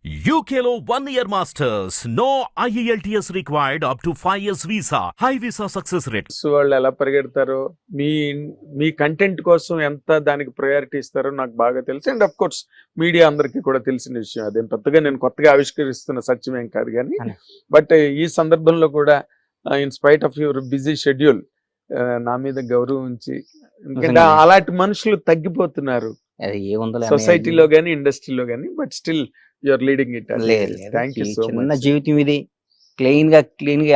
UKLO 1 year masters. No IELTS required up to 5 years visa. High visa success rate. వాళ్ళు ఎలా పరిగెడతారో మీ మీ content కోసం ఎంత దానికి ప్రయారిటీ ఇస్తారో నాకు బాగా తెలుసు. అండ్ అఫ్ కోర్స్ మీడియా అందరికీ కూడా తెలిసిన విషయం. అదేం పెద్దగా నేను కొత్తగా ఆవిష్కరిస్తున్న సత్యమేం కాదు కానీ, బట్ ఈ సందర్భంలో కూడా in spite of your busy schedule నా మీద గౌరవం ఉంచి, ఎందుకంటే అలాంటి మనుషులు తగ్గిపోతున్నారు సొసైటీలో గానీ ఇండస్ట్రీలో గానీ, but still you're leading it. Thank you so చిన్న మచ్. జీవితం ఇది. క్లీన్ గా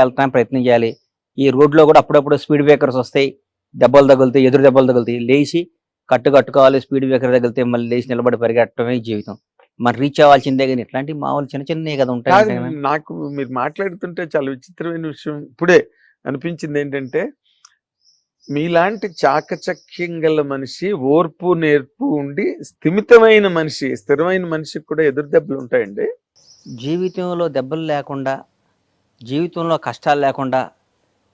వెళ్తానికి ప్రయత్నం చేయాలి. ఈ రోడ్ లో కూడా అప్పుడప్పుడు స్పీడ్ బ్రేకర్స్ వస్తాయి, దెబ్బలు తగులుతాయి, ఎదురు దెబ్బలు తగులుతాయి. లేచి కట్టుకోవాలి. స్పీడ్ బ్రేకర్ తగిలితే మళ్ళీ లేచి నిలబడి పరిగెట్టడమే జీవితం. మనం రీచ్ అవ్వాల్సిందే కానీ ఇట్లాంటి మామూలు చిన్న చిన్నవి కదా ఉంటాయి. నాకు మీరు మాట్లాడుతుంటే చాలా విచిత్రమైన విషయం ఇప్పుడే అనిపించింది. ఏంటంటే మీలాంటి చాకచక్యం గల మనిషి, ఓర్పు నేర్పు ఉండి స్థిమితమైన మనిషి, స్థిరమైన మనిషికి కూడా ఎదురు దెబ్బలు ఉంటాయండి. జీవితంలో దెబ్బలు లేకుండా, జీవితంలో కష్టాలు లేకుండా,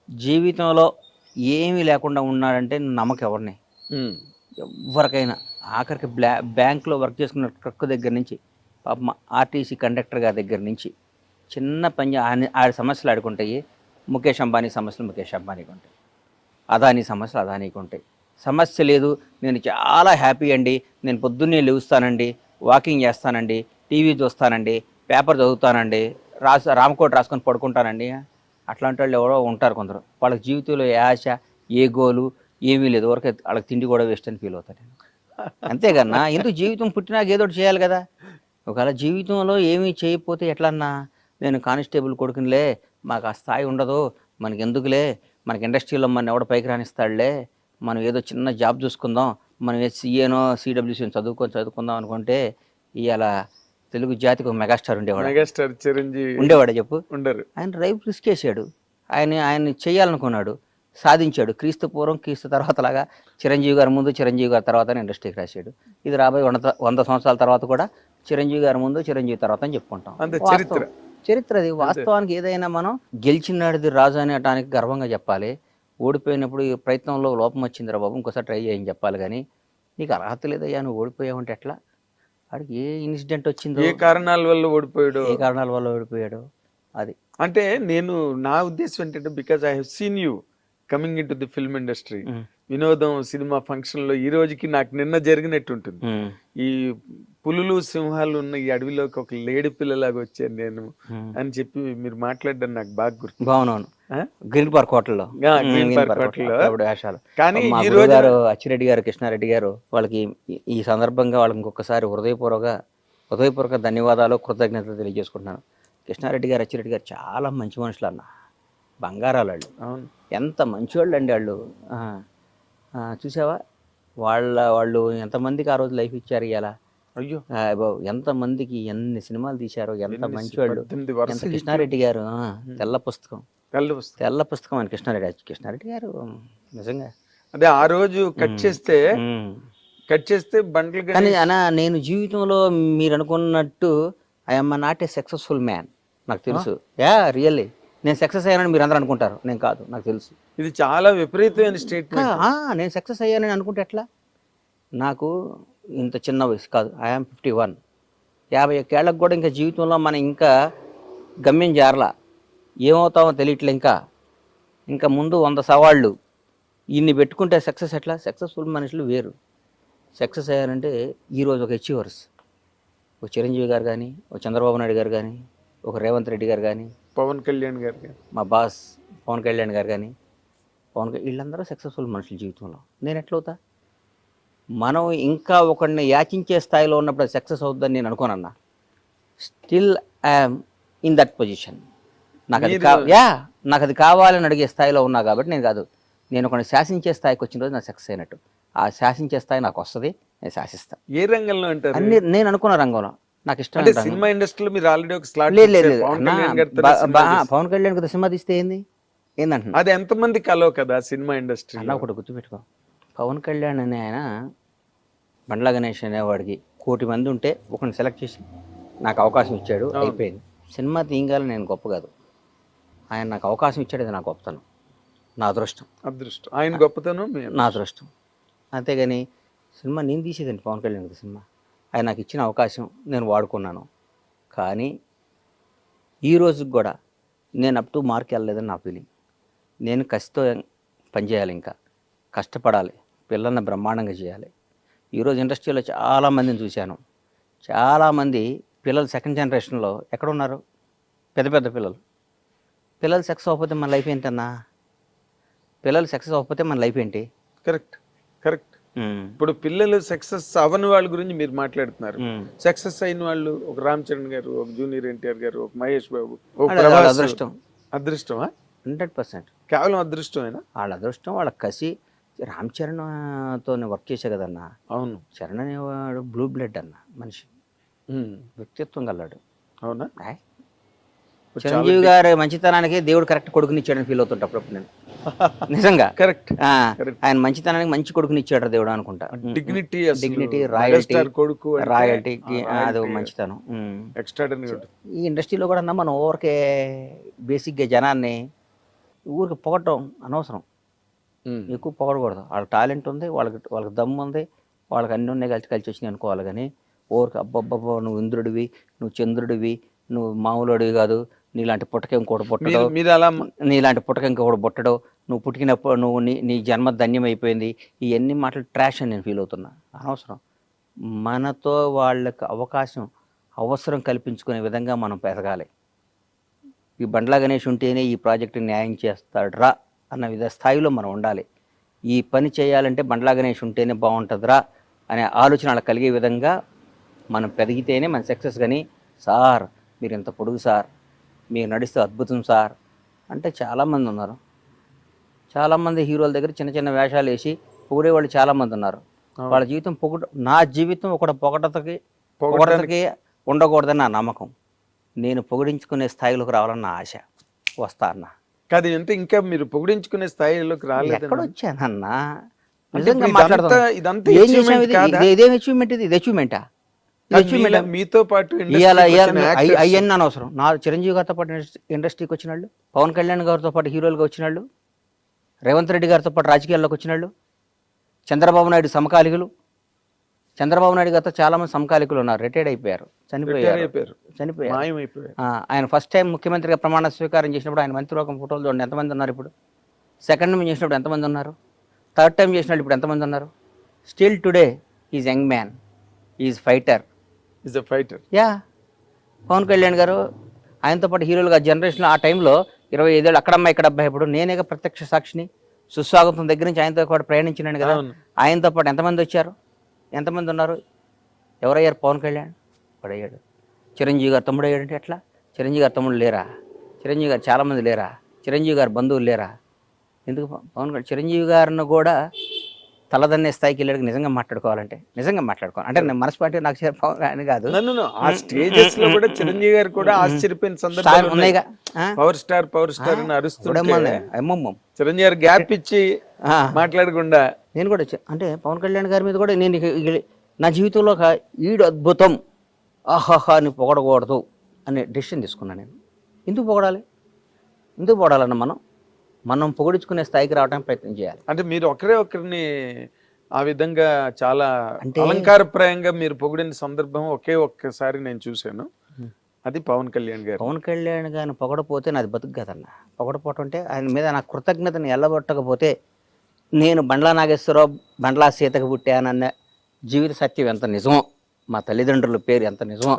జీవితంలో ఏమీ లేకుండా ఉన్నాడంటే నమ్మకం ఎవరిని, ఎవరికైనా. ఆఖరికి బ్యాంకులో వర్క్ చేసుకున్న ట్రక్ దగ్గర నుంచి, పాపం ఆర్టీసీ కండక్టర్ గారి దగ్గర నుంచి, చిన్న పని ఆడి సమస్యలు ఆడుకుంటాయి. ముఖేష్ అంబానీ సమస్యలు ముఖేష్ అంబానీకి ఉంటాయి, అదానీ సమస్యలు అదానీకి ఉంటాయి. సమస్య లేదు, నేను చాలా హ్యాపీ అండి, నేను పొద్దున్నే లేస్తానండి, వాకింగ్ చేస్తానండి, టీవీ చూస్తానండి, పేపర్ చదువుతానండి, రామకోట రాసుకొని పడుకుంటానండి. అట్లాంటి వాళ్ళు ఎవరో ఉంటారు కొందరు. వాళ్ళకి జీవితంలో ఏ ఆశ, ఏ గోలు ఏమీ లేదు. వరకు వాళ్ళకి తిండి కూడా వేస్ట్ అని ఫీల్ అవుతాను నేను. అంతేకన్నా ఎందుకు జీవితం పుట్టినాక ఏదో ఒకటి చేయాలి కదా. ఒకవేళ జీవితంలో ఏమీ చేయకపోతే ఎట్లన్నా, నేను కానిస్టేబుల్ కొడుకునిలే, మాకు ఆ స్థాయి ఉండదు, మనకి ఎందుకులే, మనకి ఇండస్ట్రీలో మన ఎవడ పైకి రానిస్తాడులే, మనం ఏదో చిన్న జాబ్ చూసుకుందాం, మనం సీఏనో సిడబ్ల్యూసీని చదువుకుందాం అనుకుంటే, ఇవాళ తెలుగు జాతికి ఒక మెగాస్టార్ ఉండేవాడు. మెగాస్టార్ చిరంజీవి ఉండేవాడు చెప్పు. ఉండరు. ఆయన రైట్ రిస్క్ చేశాడు. ఆయన చేయాలనుకున్నాడు, సాధించాడు. క్రీస్తు పూర్వం క్రీస్తు తర్వాత లాగా చిరంజీవి గారి ముందు, చిరంజీవి గారి తర్వాత ఇండస్ట్రీకి రాశాడు. ఇది రాబోయే 100 సంవత్సరాల తర్వాత కూడా చిరంజీవి గారి ముందు, చిరంజీవి తర్వాత అని చెప్పుకుంటాం. చరిత్ర అది. వాస్తవానికి ఏదైనా మనం గెలిచినాడిది రాజు అనేటానికి గర్వంగా చెప్పాలి. ఓడిపోయినప్పుడు ఈ ప్రయత్నంలో లోపం వచ్చిందిరా బాబు, ఇంకోసారి ట్రై చేయని చెప్పాలి. కానీ నీకు అర్హత లేదయ్యా, నువ్వు ఓడిపోయావంటే ఎట్లా? వాడికి ఏ ఇన్సిడెంట్ వచ్చిందో, ఏ కారణాల వల్ల ఓడిపోయాడు అది. అంటే నేను నా ఉద్దేశం ఏంటంటే, because I have seen you coming in to the film industry, వినోదం సినిమా ఫంక్షన్ లో, ఈ రోజుకి నాకు నిన్న జరిగినట్టు ఉంటుంది. ఈ పులులు సింహాలు ఉన్న ఈ అడవిలోకి ఒక లేడి పిల్లలాగా వచ్చాను నేను అని చెప్పి మీరు మాట్లాడడం నాకు బాగా గుర్తు. బాగున్నాను. గ్రీన్ పార్క్ హోటల్లో వేషాలు. కానీ ఈ రోజు గారు అచ్చిరెడ్డి గారు, కృష్ణారెడ్డి గారు, వాళ్ళకి ఈ సందర్భంగా వాళ్ళకి ఇంకొకసారి హృదయపూర్వక ధన్యవాదాలు, కృతజ్ఞతలు తెలియజేసుకుంటున్నాను. కృష్ణారెడ్డి గారు, అచ్చిరెడ్డి గారు చాలా మంచి మనుషులు అన్న, బంగారాలు వాళ్ళు. ఎంత మంచివాళ్ళు అండి వాళ్ళు. చూసావా వాళ్ళు ఎంతమందికి ఆ రోజు లైఫ్ ఇచ్చారు. ఇలా అయ్యో ఎంతమందికి ఎన్ని సినిమాలు తీశారు, ఎంత మంచివాళ్ళు. ఎంత కృష్ణారెడ్డి గారు తెల్ల పుస్తకం అని కృష్ణారెడ్డి గారు నిజంగా. అదే ఆ రోజు కట్ చేస్తే బండ్లు. కానీ అన్న, నేను జీవితంలో మీరు అనుకున్నట్టు I'm not a successful man, నాకు తెలుసు. రియల్లీ నేను సక్సెస్ అయ్యానని మీరు అందరూ అనుకుంటారు, నేను కాదు, నాకు తెలుసు. ఇది చాలా విపరీతమైన స్టేట్మెంట్. నేను సక్సెస్ అయ్యానని అనుకుంటే ఎట్లా? నాకు ఇంత చిన్న వయసు కాదు, ఐఎమ్ 51. 51 ఏళ్ళకు కూడా ఇంకా జీవితంలో మనం ఇంకా గమ్యం చేరలా, ఏమవుతామో తెలియట్లే. ఇంకా ముందు 100 సవాళ్ళు ఇన్ని పెట్టుకుంటే సక్సెస్ ఎట్లా? సక్సెస్ఫుల్ మనుషులు వేరు. సక్సెస్ అయ్యారంటే ఈరోజు ఒక అచీవర్స్, ఒక చిరంజీవి గారు కానీ, ఒక చంద్రబాబు నాయుడు గారు కానీ, ఒక రేవంత్ రెడ్డి గారు కానీ, పవన్ కళ్యాణ్ గారు, మా బాస్ పవన్ కళ్యాణ్ గారు కానీ, వీళ్ళందరూ సక్సెస్ఫుల్ మనుషుల జీవితంలో. నేను ఎట్లవుతా? మనం ఇంకా ఒకరిని యాచించే స్థాయిలో ఉన్నప్పుడు అది సక్సెస్ అవుతుందని నేను అనుకోనన్నా. Still I'm in that position. నాకు అది కావాలని అడిగే స్థాయిలో ఉన్నా కాబట్టి నేను కాదు, నేను ఒకరిని శాసించే స్థాయికి వచ్చిన రోజు నాకు సక్సెస్ అయినట్టు. ఆ శాసించే స్థాయి నాకు వస్తుంది, నేను శాసిస్తాను. ఏ రంగంలో అంటారు? అన్ని నేను అనుకున్న రంగంలో. నాకు ఇష్టం సినిమా ఇండస్ట్రీలో మీరు ఆల్రెడీ ఒక స్లాట్. లేదు, పవన్ కళ్యాణ్ కదా సినిమా తీస్తే ఏందంటున్నా, అది ఎంతమంది కలో కదా సినిమా ఇండస్ట్రీ అన్న. ఒకటి గుర్తుపెట్టుకో, పవన్ కళ్యాణ్ అనే ఆయన బండ్ల గణేష్ అనేవాడికి 1 కోటి మంది ఉంటే ఒకరిని సెలెక్ట్ చేసి నాకు అవకాశం ఇచ్చాడు, అయిపోయింది. సినిమా తీయగాలి నేను గొప్ప కాదు, ఆయన నాకు అవకాశం ఇచ్చాడు, అది నా గొప్పతనం, నా అదృష్టం. ఆయన గొప్పతనం నా అదృష్టం. అంతేగాని సినిమా నేను తీసేదండి పవన్ కళ్యాణ్ సినిమా. ఆయన నాకు ఇచ్చిన అవకాశం నేను వాడుకున్నాను. కానీ ఈ రోజుకి కూడా నేను అప్ టు మార్క్ వెళ్ళలేదని నా ఫీలింగ్. నేను కసితో పనిచేయాలి, ఇంకా కష్టపడాలి, పిల్లల్ని బ్రహ్మాండంగా చేయాలి. ఈరోజు ఇండస్ట్రీలో చాలామందిని చూశాను. చాలామంది పిల్లలు సెకండ్ జనరేషన్లో ఎక్కడున్నారు? పెద్ద పెద్ద పిల్లలు సక్సెస్ అవ్వకపోతే మన లైఫ్ ఏంటన్నా? పిల్లలు సక్సెస్ అవ్వకపోతే మన లైఫ్ ఏంటి? కరెక్ట్. ఇప్పుడు పిల్లలు సక్సెస్ అవ్వని వాళ్ళ గురించి మీరు మాట్లాడుతున్నారు. సక్సెస్ అయిన వాళ్ళు ఒక రామ్ చరణ్ గారు, ఒక జూనియర్ ఎన్టీఆర్ గారు, ఒక మహేష్ బాబు, ఒక ప్రభాస్. అదృష్టం. అదృష్టమా? 100%. కేవలం అదృష్టమేనా? వాళ్ళ అదృష్టం, వాళ్ళ కసి. రామ్ చరణ్తో వర్క్ చేసే కదన్నా. అవును. చరణ్ అనేవాడు బ్లూ బ్లడ్ అన్న మనిషి, వ్యక్తిత్వం గల్లాడు. అవునా? చిరంజీవి గారి మంచితనానికి దేవుడు కరెక్ట్ కొడుకుని ఇచ్చాడని ఫీల్ అవుతుంటా అప్పుడప్పుడు నేను. నిజంగా కరెక్ట్. ఆయన మంచితనానికి మంచి కొడుకుని ఇచ్చాడు దేవుడు అనుకుంటా. డిగ్నిటీ, రాయల్టీకి అది మంచితనం. ఈ ఇండస్ట్రీలో కూడా అన్నా మనం ఊరికే బేసిక్గా జనాన్ని ఊరికి పొగటం అనవసరం, ఎక్కువ పొగడకూడదు. వాళ్ళకి టాలెంట్ ఉంది, వాళ్ళకి దమ్ము ఉంది, వాళ్ళకి అన్ని ఉన్నాయి, కలిసి వచ్చినాయి అనుకోవాలి. కానీ ఊరికి అబ్బబ్బబ్బా నువ్వు ఇంద్రుడివి, నువ్వు చంద్రుడివి, నువ్వు మామూలుడివి కాదు, నీలాంటి పుట్టక ఇంకోటి పుట్టడు, నీలాంటి పుట్టక ఇంకొకటి పుట్టడు, నువ్వు పుట్టినప్పుడు నువ్వు నీ జన్మ ధన్యం అయిపోయింది, ఇవన్నీ మాటలు ట్రాష్ అని నేను ఫీల్ అవుతున్నా. అనవసరం. మనతో వాళ్ళకి అవసరం కల్పించుకునే విధంగా మనం పెరగాలి. ఈ బండ్లా గణేష్ ఉంటేనే ఈ ప్రాజెక్టు న్యాయం చేస్తాడ్రా అన్న స్థాయిలో మనం ఉండాలి. ఈ పని చేయాలంటే బండ్లా గణేష్ ఉంటేనే బాగుంటుందిరా అనే ఆలోచన వాళ్ళకి కలిగే విధంగా మనం పెరిగితేనే మన సక్సెస్. కానీ సార్ మీరు ఇంత పొడుగు సార్, మీరు నడిస్తే అద్భుతం సార్ అంటే చాలామంది ఉన్నారు. చాలామంది హీరోల దగ్గర చిన్న చిన్న వేషాలు వేసి పొగిడేవాళ్ళు చాలామంది ఉన్నారు. వాళ్ళ జీవితం నా జీవితం ఒకటి పొగడతకి ఉండకూడదని నా నమ్మకం. నేను పొగిడించుకునే స్థాయిలోకి రావాలని నా ఆశ. వస్తా అన్న కాదు అంటే ఇంకా మీరు పొగిడించుకునే స్థాయిలోకి రాలేదు. ఎక్కడ వచ్చానన్నా? నిజంగా మాట్లాడతాం. ఇదేం అచీవ్మెంట్? ఇది అచీవ్మెంటా? మీతో పాటు అవన్నీ అనవసరం. నా చిరంజీవి గారితో పాటు ఇండస్ట్రీకి వచ్చిన వాళ్ళు, పవన్ కళ్యాణ్ గారితో పాటు హీరోలుగా వచ్చిన వాళ్ళు, రేవంత్ రెడ్డి గారితో పాటు రాజకీయాల్లోకి వచ్చిన వాళ్ళు, చంద్రబాబు నాయుడు సమకాలికులు. చంద్రబాబు నాయుడు గారితో చాలా మంది సమకాలికులు ఉన్నారు, రిటైర్డ్ అయిపోయారు, చనిపోయారు. ఆయన ఫస్ట్ టైం ముఖ్యమంత్రిగా ప్రమాణ స్వీకారం చేసినప్పుడు ఆయన మంత్రివర్గం ఫోటోలు చూడండి ఎంతమంది ఉన్నారు. ఇప్పుడు సెకండ్ టైం చేసినప్పుడు ఎంతమంది ఉన్నారు, థర్డ్ టైం చేసినప్పుడు ఇప్పుడు ఎంతమంది ఉన్నారు. Still today is young man, is fighter. Yeah Pawan Kalyan garu ఆయనతో పాటు హీరోలుగా జనరేషన్ ఆ టైంలో 25 ఏళ్ళు అక్కడమ్మ ఇక్కడ అబ్బాయి. ఇప్పుడు నేనేగా ప్రత్యక్ష సాక్షిని. సుస్వాగతం దగ్గర నుంచి ఆయనతో పాటు ప్రయాణించినాను కదా. ఆయనతో పాటు ఎంతమంది వచ్చారు, ఎంతమంది ఉన్నారు? ఎవరయ్యారు? పవన్ కళ్యాణ్ వాడయ్యాడు. చిరంజీవి గారు తమ్ముడు అయ్యాడంటే ఎట్లా? చిరంజీవి గారు తమ్ముడు లేరా? చిరంజీవి గారు చాలామంది లేరా? చిరంజీవి గారు బంధువులు లేరా? ఎందుకు పవన్ కళ్యాణ్ చిరంజీవి గారిని కూడా తలదన్నే స్థాయికి వెళ్ళాడు. నిజంగా మాట్లాడుకోవాలి అంటే నేను మనస్పాటి నాకు పవన్ కళ్యాణ్ కాదు. ఆ స్టేజెస్ లో కూడా చిరంజీవి గారు కూడా ఆశ్చర్యపోయిన సందర్భాలు ఉన్నాయిగా. పవర్ స్టార్ అని అరుస్తుంటే చిరంజీవి గారు గ్యాప్ ఇచ్చి మాట్లాడకుండా నేను కూడా అంటే పవన్ కళ్యాణ్ గారి మీద కూడా నేను నా జీవితంలో ఒక ఈడు అద్భుతం ఆహాహా అని పొగడకూడదు అనే డెసిషన్ తీసుకున్నాను నేను. ఎందుకు పొగడాలన్న మనం పొగిడించుకునే స్థాయికి రావడానికి ప్రయత్నం చేయాలి. అంటే మీరు ఒకరిని ఆ విధంగా చాలా అలంకారప్రాయంగా మీరు పొగిడిన సందర్భం ఒక్కసారి నేను చూశాను. అది పవన్ కళ్యాణ్ గారిని పొగడపోతే నాది బతుకు కదన్న. పొగడపోవటం అంటే ఆయన మీద నా కృతజ్ఞతను ఎల్లబొట్టకపోతే నేను బండ్లా నాగేశ్వరరావు బండ్లా సీతకు పుట్టానన్న జీవిత సత్యం ఎంత నిజమో, మా తల్లిదండ్రుల పేరు ఎంత నిజమో,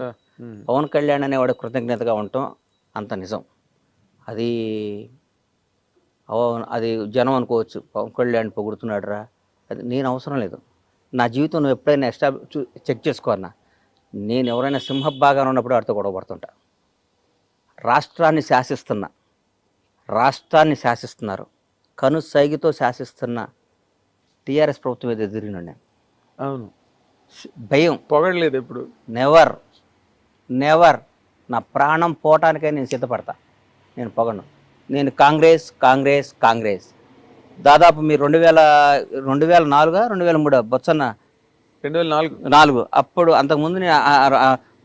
పవన్ కళ్యాణ్ అనేవాడు కృతజ్ఞతగా ఉండటం అంత నిజం. అది జనం అనుకోవచ్చు, పవన్ కళ్యాణ్ పొగుడుతున్నాడు రా, అది నేను అవసరం లేదు. నా జీవితం నువ్వు ఎప్పుడైనా చెక్ చేసుకో అన్న. నేను ఎవరైనా సింహభాగాన్ని ఉన్నప్పుడు వాడితో గొడవపడుతుంటా. రాష్ట్రాన్ని శాసిస్తున్నారు, కనుసైగితో శాసిస్తున్న టీఆర్ఎస్ ప్రభుత్వం మీద ఎదిరినాను నేను. అవును, భయం, పొగడలేదు ఎప్పుడు, నెవర్. నా ప్రాణం పోవటానికై నేను సిద్ధపడతా, నేను పొగను. నేను కాంగ్రెస్ దాదాపు మీరు 2004-2003 బొత్సన్న 2004 అప్పుడు అంతకుముందు నేను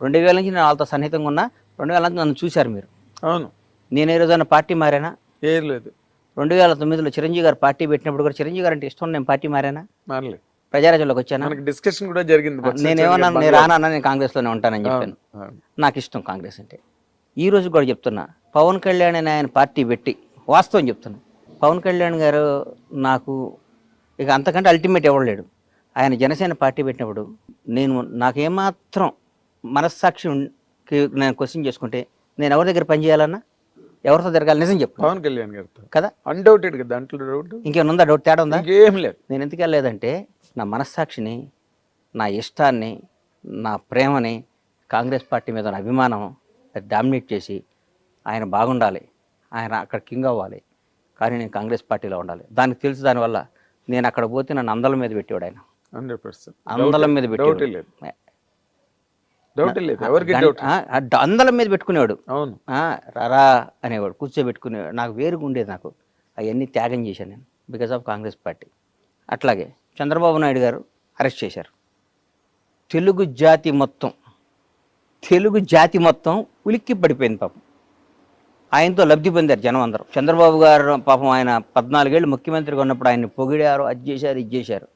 2000 నుంచి నేను వాళ్ళతో సన్నిహితంగా ఉన్నా. 2000 నుంచి నన్ను చూశారు మీరు. అవును, నేను ఏ రోజైనా పార్టీ మారానా? ఏం లేదు. 2009లో చిరంజీవి గారు పార్టీ పెట్టినప్పుడు కూడా చిరంజీవి గారు అంటే ఇష్టం, నేను పార్టీ మారానా? మారలేదు. ప్రజారాజ్యంలోకి వచ్చానా? మనకి డిస్కషన్ కూడా జరిగింది. నేనేమన్నాను, నేను రానన్నా, నేను కాంగ్రెస్లోనే ఉంటానని చెప్పాను. అవును. నాకు ఇష్టం కాంగ్రెస్ అంటే. ఈ రోజు కూడా చెప్తున్నా, పవన్ కళ్యాణ్ అని ఆయన పార్టీ పెట్టి వాస్తవం చెప్తున్నా, పవన్ కళ్యాణ్ గారు నాకు ఇక అంతకంటే అల్టిమేట్ ఎవరు లేడు. ఆయన జనసేన పార్టీ పెట్టినప్పుడు నాకేమాత్రం మనస్సాక్షికి నేను క్వశ్చన్ చేసుకుంటే నేను ఎవరి దగ్గర పనిచేయాలన్నా, ఎవరితో తిరగాలి, నిజం చెప్పు. పవన్ కళ్యాణ్ గారితో కదా, అన్డౌటెడ్ కదా, దాంట్లో డౌట్ ఇంకేమైనా ఉందా? డౌట్, తేడా ఉందా? ఇంకేం లేదు. నేను ఎందుకు వెళ్ళలేదంటే నా మనస్సాక్షిని, నా ఇష్టాన్ని, నా ప్రేమని, కాంగ్రెస్ పార్టీ మీద నా అభిమానం డామినేట్ చేసి ఆయన బాగుండాలి, ఆయన అక్కడ కింగ్ అవ్వాలి, కానీ నేను కాంగ్రెస్ పార్టీలో ఉండాలి. దానికి తెలుసు. దానివల్ల నేను అక్కడ పోతే నన్ను అందల మీద పెట్టేవాడు ఆయన. 100% అందలం మీద పెట్టేవాడు, డౌట్ లేదు. ఎవరికి డౌట్? అందలం మీద పెట్టుకునేవాడు. అవును, రారా అనేవాడు, కూర్చోబెట్టుకునేవాడు. నాకు వేరుగా ఉండేది. నాకు అవన్నీ త్యాగం చేశాను నేను బికాజ్ ఆఫ్ కాంగ్రెస్ పార్టీ. అట్లాగే చంద్రబాబు నాయుడు గారు అరెస్ట్ చేశారు. తెలుగు జాతి మొత్తం ఉలిక్కి పడిపోయింది పాపం. ఆయనతో లబ్ధి పొందారు జనం అందరూ. చంద్రబాబు గారు పాపం ఆయన 14 ఏళ్ళు ముఖ్యమంత్రిగా ఉన్నప్పుడు ఆయన్ని పొగిడారు, అది చేశారు, ఇది చేశారు.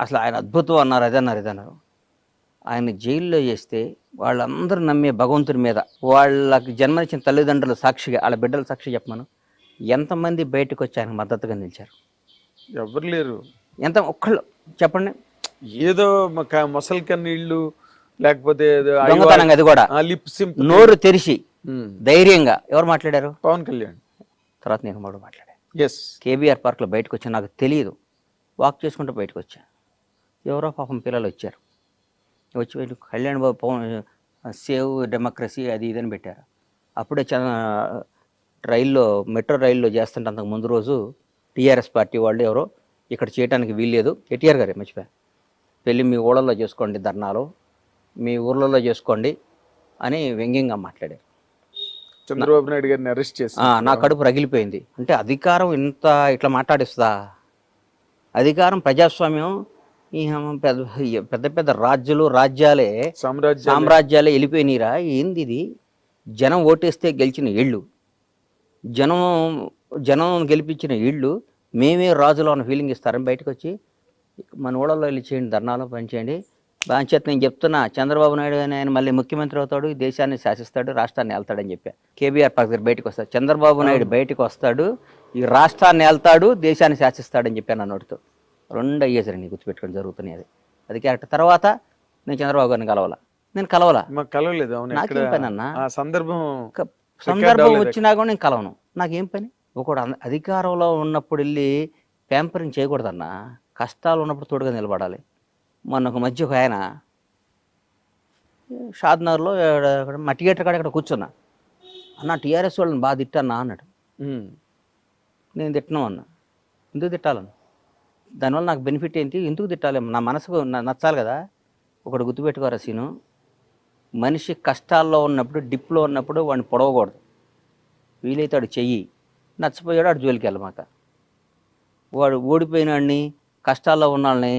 అసలు ఆయన అద్భుతం అన్నారు, ఇదన్నారు. ఆయన జైల్లో చేస్తే వాళ్ళందరూ నమ్మే భగవంతుడి మీద, వాళ్ళకి జన్మనిచ్చిన తల్లిదండ్రులు సాక్షిగా, వాళ్ళ బిడ్డల సాక్షి చెప్పమను, ఎంతమంది బయటకు వచ్చి ఆయనకు మద్దతుగా నిలిచారు? ఎవరు లేరు. ఎంత ఒక్కళ్ళు చెప్పండి. ఏదో మొసలి కన్నీళ్ళు, లేకపోతే దొంగతనంగా, అది కూడా నోరు తెరిచి ధైర్యంగా ఎవరు మాట్లాడారు? పవన్ కళ్యాణ్. తర్వాత నేను మాట్లాడాను. ఎస్, కేబీఆర్ పార్క్లో బయటకు వచ్చా, నాకు తెలియదు, వాక్ చేసుకుంటూ బయటకు వచ్చా. ఎవరో పాపం పిల్లలు వచ్చారు, వచ్చి కళ్యాణ్ బాబు పవన్ సేవ్ డెమోక్రసీ అది ఇదని పెట్టారు. అప్పుడే మెట్రో రైల్లో చేస్తుంటే అంతకు ముందు రోజు టీఆర్ఎస్ పార్టీ వాళ్ళు ఎవరో ఇక్కడ చేయడానికి వీల్లేదు, కేటీఆర్ గారే మర్చిపోయా, పెళ్ళి మీ ఊళ్ళల్లో చేసుకోండి, ధర్నాలు మీ ఊర్లలో చేసుకోండి అని వ్యంగ్యంగా మాట్లాడారు. చంద్రబాబు నాయుడు గారిని అరెస్ట్ చేసి నా కడుపు రగిలిపోయింది. అంటే అధికారం ఇట్లా మాట్లాడిస్తుందా? అధికారం, ప్రజాస్వామ్యం, ఈ పెద్ద పెద్ద రాజ్యాలే సామ్రాజ్యాలే వెళ్ళిపోయినరా? ఏంది ఇది? జనం ఓటేస్తే గెలిచిన ఇళ్ళు, జనం గెలిపించిన ఇళ్ళు, మేమే రాజులో ఉన్న ఫీలింగ్ ఇస్తారని బయటకు వచ్చి మన ఊళ్ళలో వెళ్ళి చేయండి, ధర్నాలో పనిచేయండి. బాంచేత నేను చెప్తున్నా, చంద్రబాబు నాయుడు అని ఆయన మళ్ళీ ముఖ్యమంత్రి అవుతాడు, దేశాన్ని శాసిస్తాడు, రాష్ట్రాన్ని వెళ్తాడని చెప్పా. కేబీఆర్ పార్క్ దగ్గర బయటకు వస్తాడు, చంద్రబాబు నాయుడు బయటకు వస్తాడు, ఈ రాష్ట్రాన్ని వెళ్తాడు, దేశాన్ని శాసిస్తాడని చెప్పాను నా నోటితో. 2 అయ్యేసరి గుర్తుపెట్టుకొని జరుగుతున్నాయి. అది క్యారెక్టర్. తర్వాత నేను చంద్రబాబు గారిని కలవలా, కలవలేదు. నాకేం పని అన్న? సందర్భం వచ్చినా కూడా నేను కలవను. నాకేం పని? ఒకడు అధికారంలో ఉన్నప్పుడు వెళ్ళి ప్యాంపరింగ్ చేయకూడదన్నా, కష్టాలు ఉన్నప్పుడు తోడుగా నిలబడాలి. మొన్న ఒక మధ్య ఒక ఆయన షాద్నగర్లో మా థియేటర్ కాడ ఇక్కడ కూర్చున్నా, అన్న టీఆర్ఎస్ వాళ్ళని బాగా తిట్టన్నా అన్నాడు. నేను తిట్టను అన్నా. ఎందుకు తిట్టాలను? దానివల్ల నాకు బెనిఫిట్ ఏంటి? ఎందుకు తిట్టాలి? నా మనసుకు నచ్చాలి కదా. ఒకటి గుర్తుపెట్టుకోరా సీను, మనిషి కష్టాల్లో ఉన్నప్పుడు, డిప్లో ఉన్నప్పుడు వాడిని పొడవకూడదు. వీలైతే వాడు చెయ్యి, నచ్చపోయాడు వాడు జోలికి వెళ్ళమాక. వాడు ఓడిపోయిన వాడిని, కష్టాల్లో ఉన్న వాళ్ళని,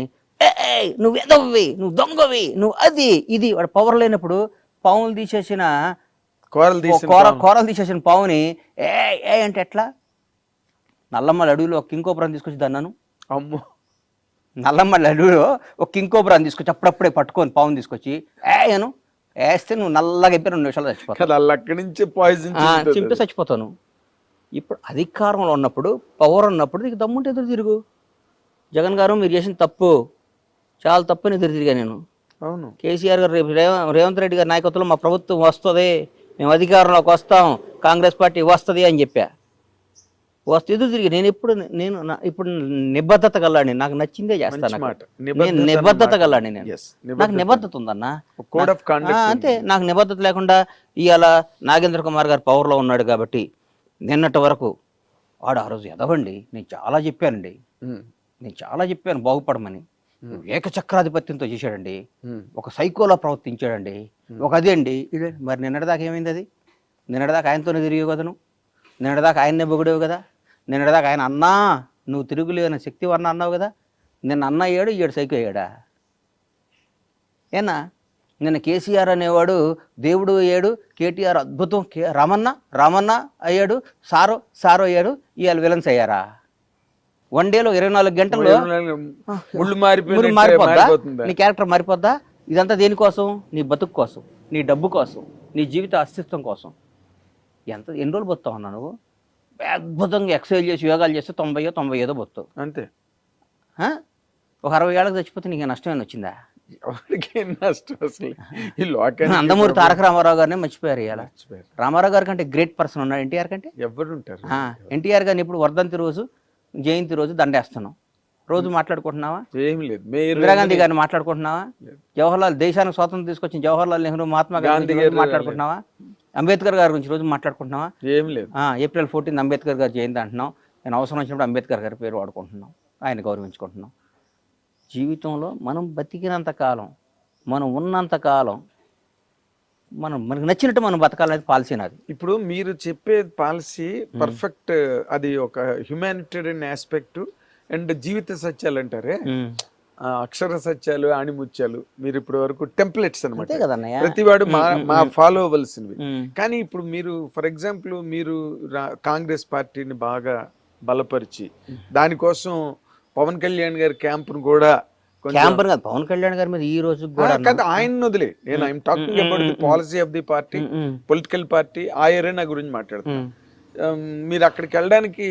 నువ్వు ఎదవ్వి, నువ్వు దొంగవి, నువ్వు అది ఇది, వాడు పవర్ లేనప్పుడు పావులు తీసేసిన కూరలు తీసేసిన పావుని ఏ అంటే ఎట్లా? నల్లమ్మల అడవిలో ఒక కింకోపురాన్ని తీసుకొచ్చి దన్నాను. అమ్మో, నల్లమ్మల అడవిలో ఒక కింకోపురాన్ని తీసుకొచ్చి అప్పుడప్పుడే పట్టుకొని పావుని తీసుకొచ్చి అను వేస్తే నువ్వు నల్లగా అయిపోయి 2 నిమిషాలు చచ్చిపోతావు. అక్కడి నుంచి పాయిజన్ చింపి చచ్చిపోతాను. ఇప్పుడు అధికారంలో ఉన్నప్పుడు, పవర్ ఉన్నప్పుడు నీకు దమ్ముంటే ఎదురు తిరుగు. జగన్ గారు మీరు చేసిన తప్పు, చాలా తప్పని ఎదురు తిరిగా నేను. అవును, కేసీఆర్ గారు రేపు రేవంత్ రెడ్డి గారి నాయకత్వంలో మా ప్రభుత్వం వస్తుంది, మేము అధికారంలోకి వస్తాం, కాంగ్రెస్ పార్టీ వస్తుంది అని చెప్పా. ఎదురు తిరిగి నేను ఇప్పుడు నిబద్ధత గల్లాడిని, నాకు నచ్చిందే చేస్తాను. నేను నిబద్ధత గల్లాడిని, నాకు నిబద్ధత ఉందన్న. అంతే, నాకు నిబద్ధత లేకుండా ఇవాళ నాగేంద్ర కుమార్ గారు పవర్లో ఉన్నాడు కాబట్టి నిన్నటి వరకు వాడు ఆ రోజు ఎదవండి, నేను చాలా చెప్పాను బాగుపడమని. ఏకచక్రాధిపత్యంతో చేశాడండి, ఒక సైకోలా ప్రవర్తించాడండి, ఒక అదే అండి ఇదే. మరి నిన్నటిదాకా ఏమైంది? అది నిన్నటిదాకా ఆయనతోనే తిరిగి కదా, నువ్వు నిన్నటిదాకా ఆయన్నే పొగిడేవు కదా, నిన్నటిదాకా ఆయన అన్నా నువ్వు తిరుగులేని శక్తి వర్ణ అన్నావు కదా. నిన్న అన్న అయ్యాడు, ఈడు సైకో అయ్యాడా? ఏనా? నిన్న కేసీఆర్ అనేవాడు దేవుడు అయ్యాడు, కేటీఆర్ అద్భుతం, రామన్న అయ్యాడు, సారో అయ్యాడు, ఇవాళ విలన్స్ అయ్యారా? 1 డేలో 24 గంటల్లో ముళ్ళు మీరు మారిపోతుందా? నీ క్యారెక్టర్ మారిపోద్దా? ఇదంతా దేనికోసం? నీ బతుకు కోసం, నీ డబ్బు కోసం, నీ జీవిత అస్తిత్వం కోసం. ఎన్ని రోజులు బతుకుతావు అన్నా నువ్వు? అద్భుతంగా ఎక్సర్సైజ్ చేసి యోగాలు చేస్తే 90 బతుకుతావు అంతే. ఒక 60 ఏళ్ళకి చచ్చిపోతే నీకు నష్టమేనా వచ్చిందా? ఎవరికి నష్టం అసలు ఈ లోకానికి. నందమూరి తారక రామారావు గారిని మర్చిపోయారు ఇవాళ. రామారావు గారి కంటే గ్రేట్ పర్సన్ ఉన్నాడు ఎన్టీఆర్ కంటే. ఎవరు ఉంటారు? ఎన్టీఆర్ గారిని ఇప్పుడు వర్ధంతి రోజు, జయంతి రోజు దండేస్తున్నాం. రోజు మాట్లాడుకుంటున్నావా? ఏం లేదు. ఇందిరాగాంధీ గారిని మాట్లాడుకుంటున్నావా? జవహర్లాల్, దేశానికి స్వాతంత్రం తీసుకొచ్చిన జవహర్లాల్ నెహ్రూ, మహాత్మా గాంధీ గారిని మాట్లాడుకుంటున్నావా? అంబేద్కర్ గారి గురించి రోజు మాట్లాడుకుంటున్నావా? ఏం లేదు. ఏప్రిల్ 14 అంబేద్కర్ గారు జయంతి అంటున్నాం. నేను అవసరం వచ్చినప్పుడు అంబేద్కర్ గారి పేరు వాడుకుంటున్నాం, ఆయన గౌరవించుకుంటున్నాం. జీవితంలో మనం బతికినంత కాలం, మనం ఉన్నంత కాలం, మనకు నచ్చినట్టు మనం బతకాలనేది పాలసీ నాది. ఇప్పుడు మీరు చెప్పే పాలసీ పర్ఫెక్ట్. అది ఒక హ్యుమానిటేరియన్ ఆస్పెక్ట్ అండ్ జీవిత సత్యాలు అంటారే, అక్షర సత్యాలు, ఆణిముత్యాలు. మీరు ఇప్పుడు వరకు టెంప్లెట్స్ అనమాట, ప్రతివాడు మా ఫాలో అవ్వాల్సినవి. కానీ ఇప్పుడు మీరు ఫర్ ఎగ్జాంపుల్ మీరు కాంగ్రెస్ పార్టీని బాగా బలపరిచి దానికోసం పవన్ కళ్యాణ్ గారి క్యాంపును కూడా, పవన్ కళ్యాణ్ గారి మీద ఈ రోజు ఆయన వదిలే, నేను I'm talking about the policy of the party, political party, ఆ ఏరియా గురించి మాట్లాడుతున్నాను. మీరు అక్కడికి వెళ్ళడానికి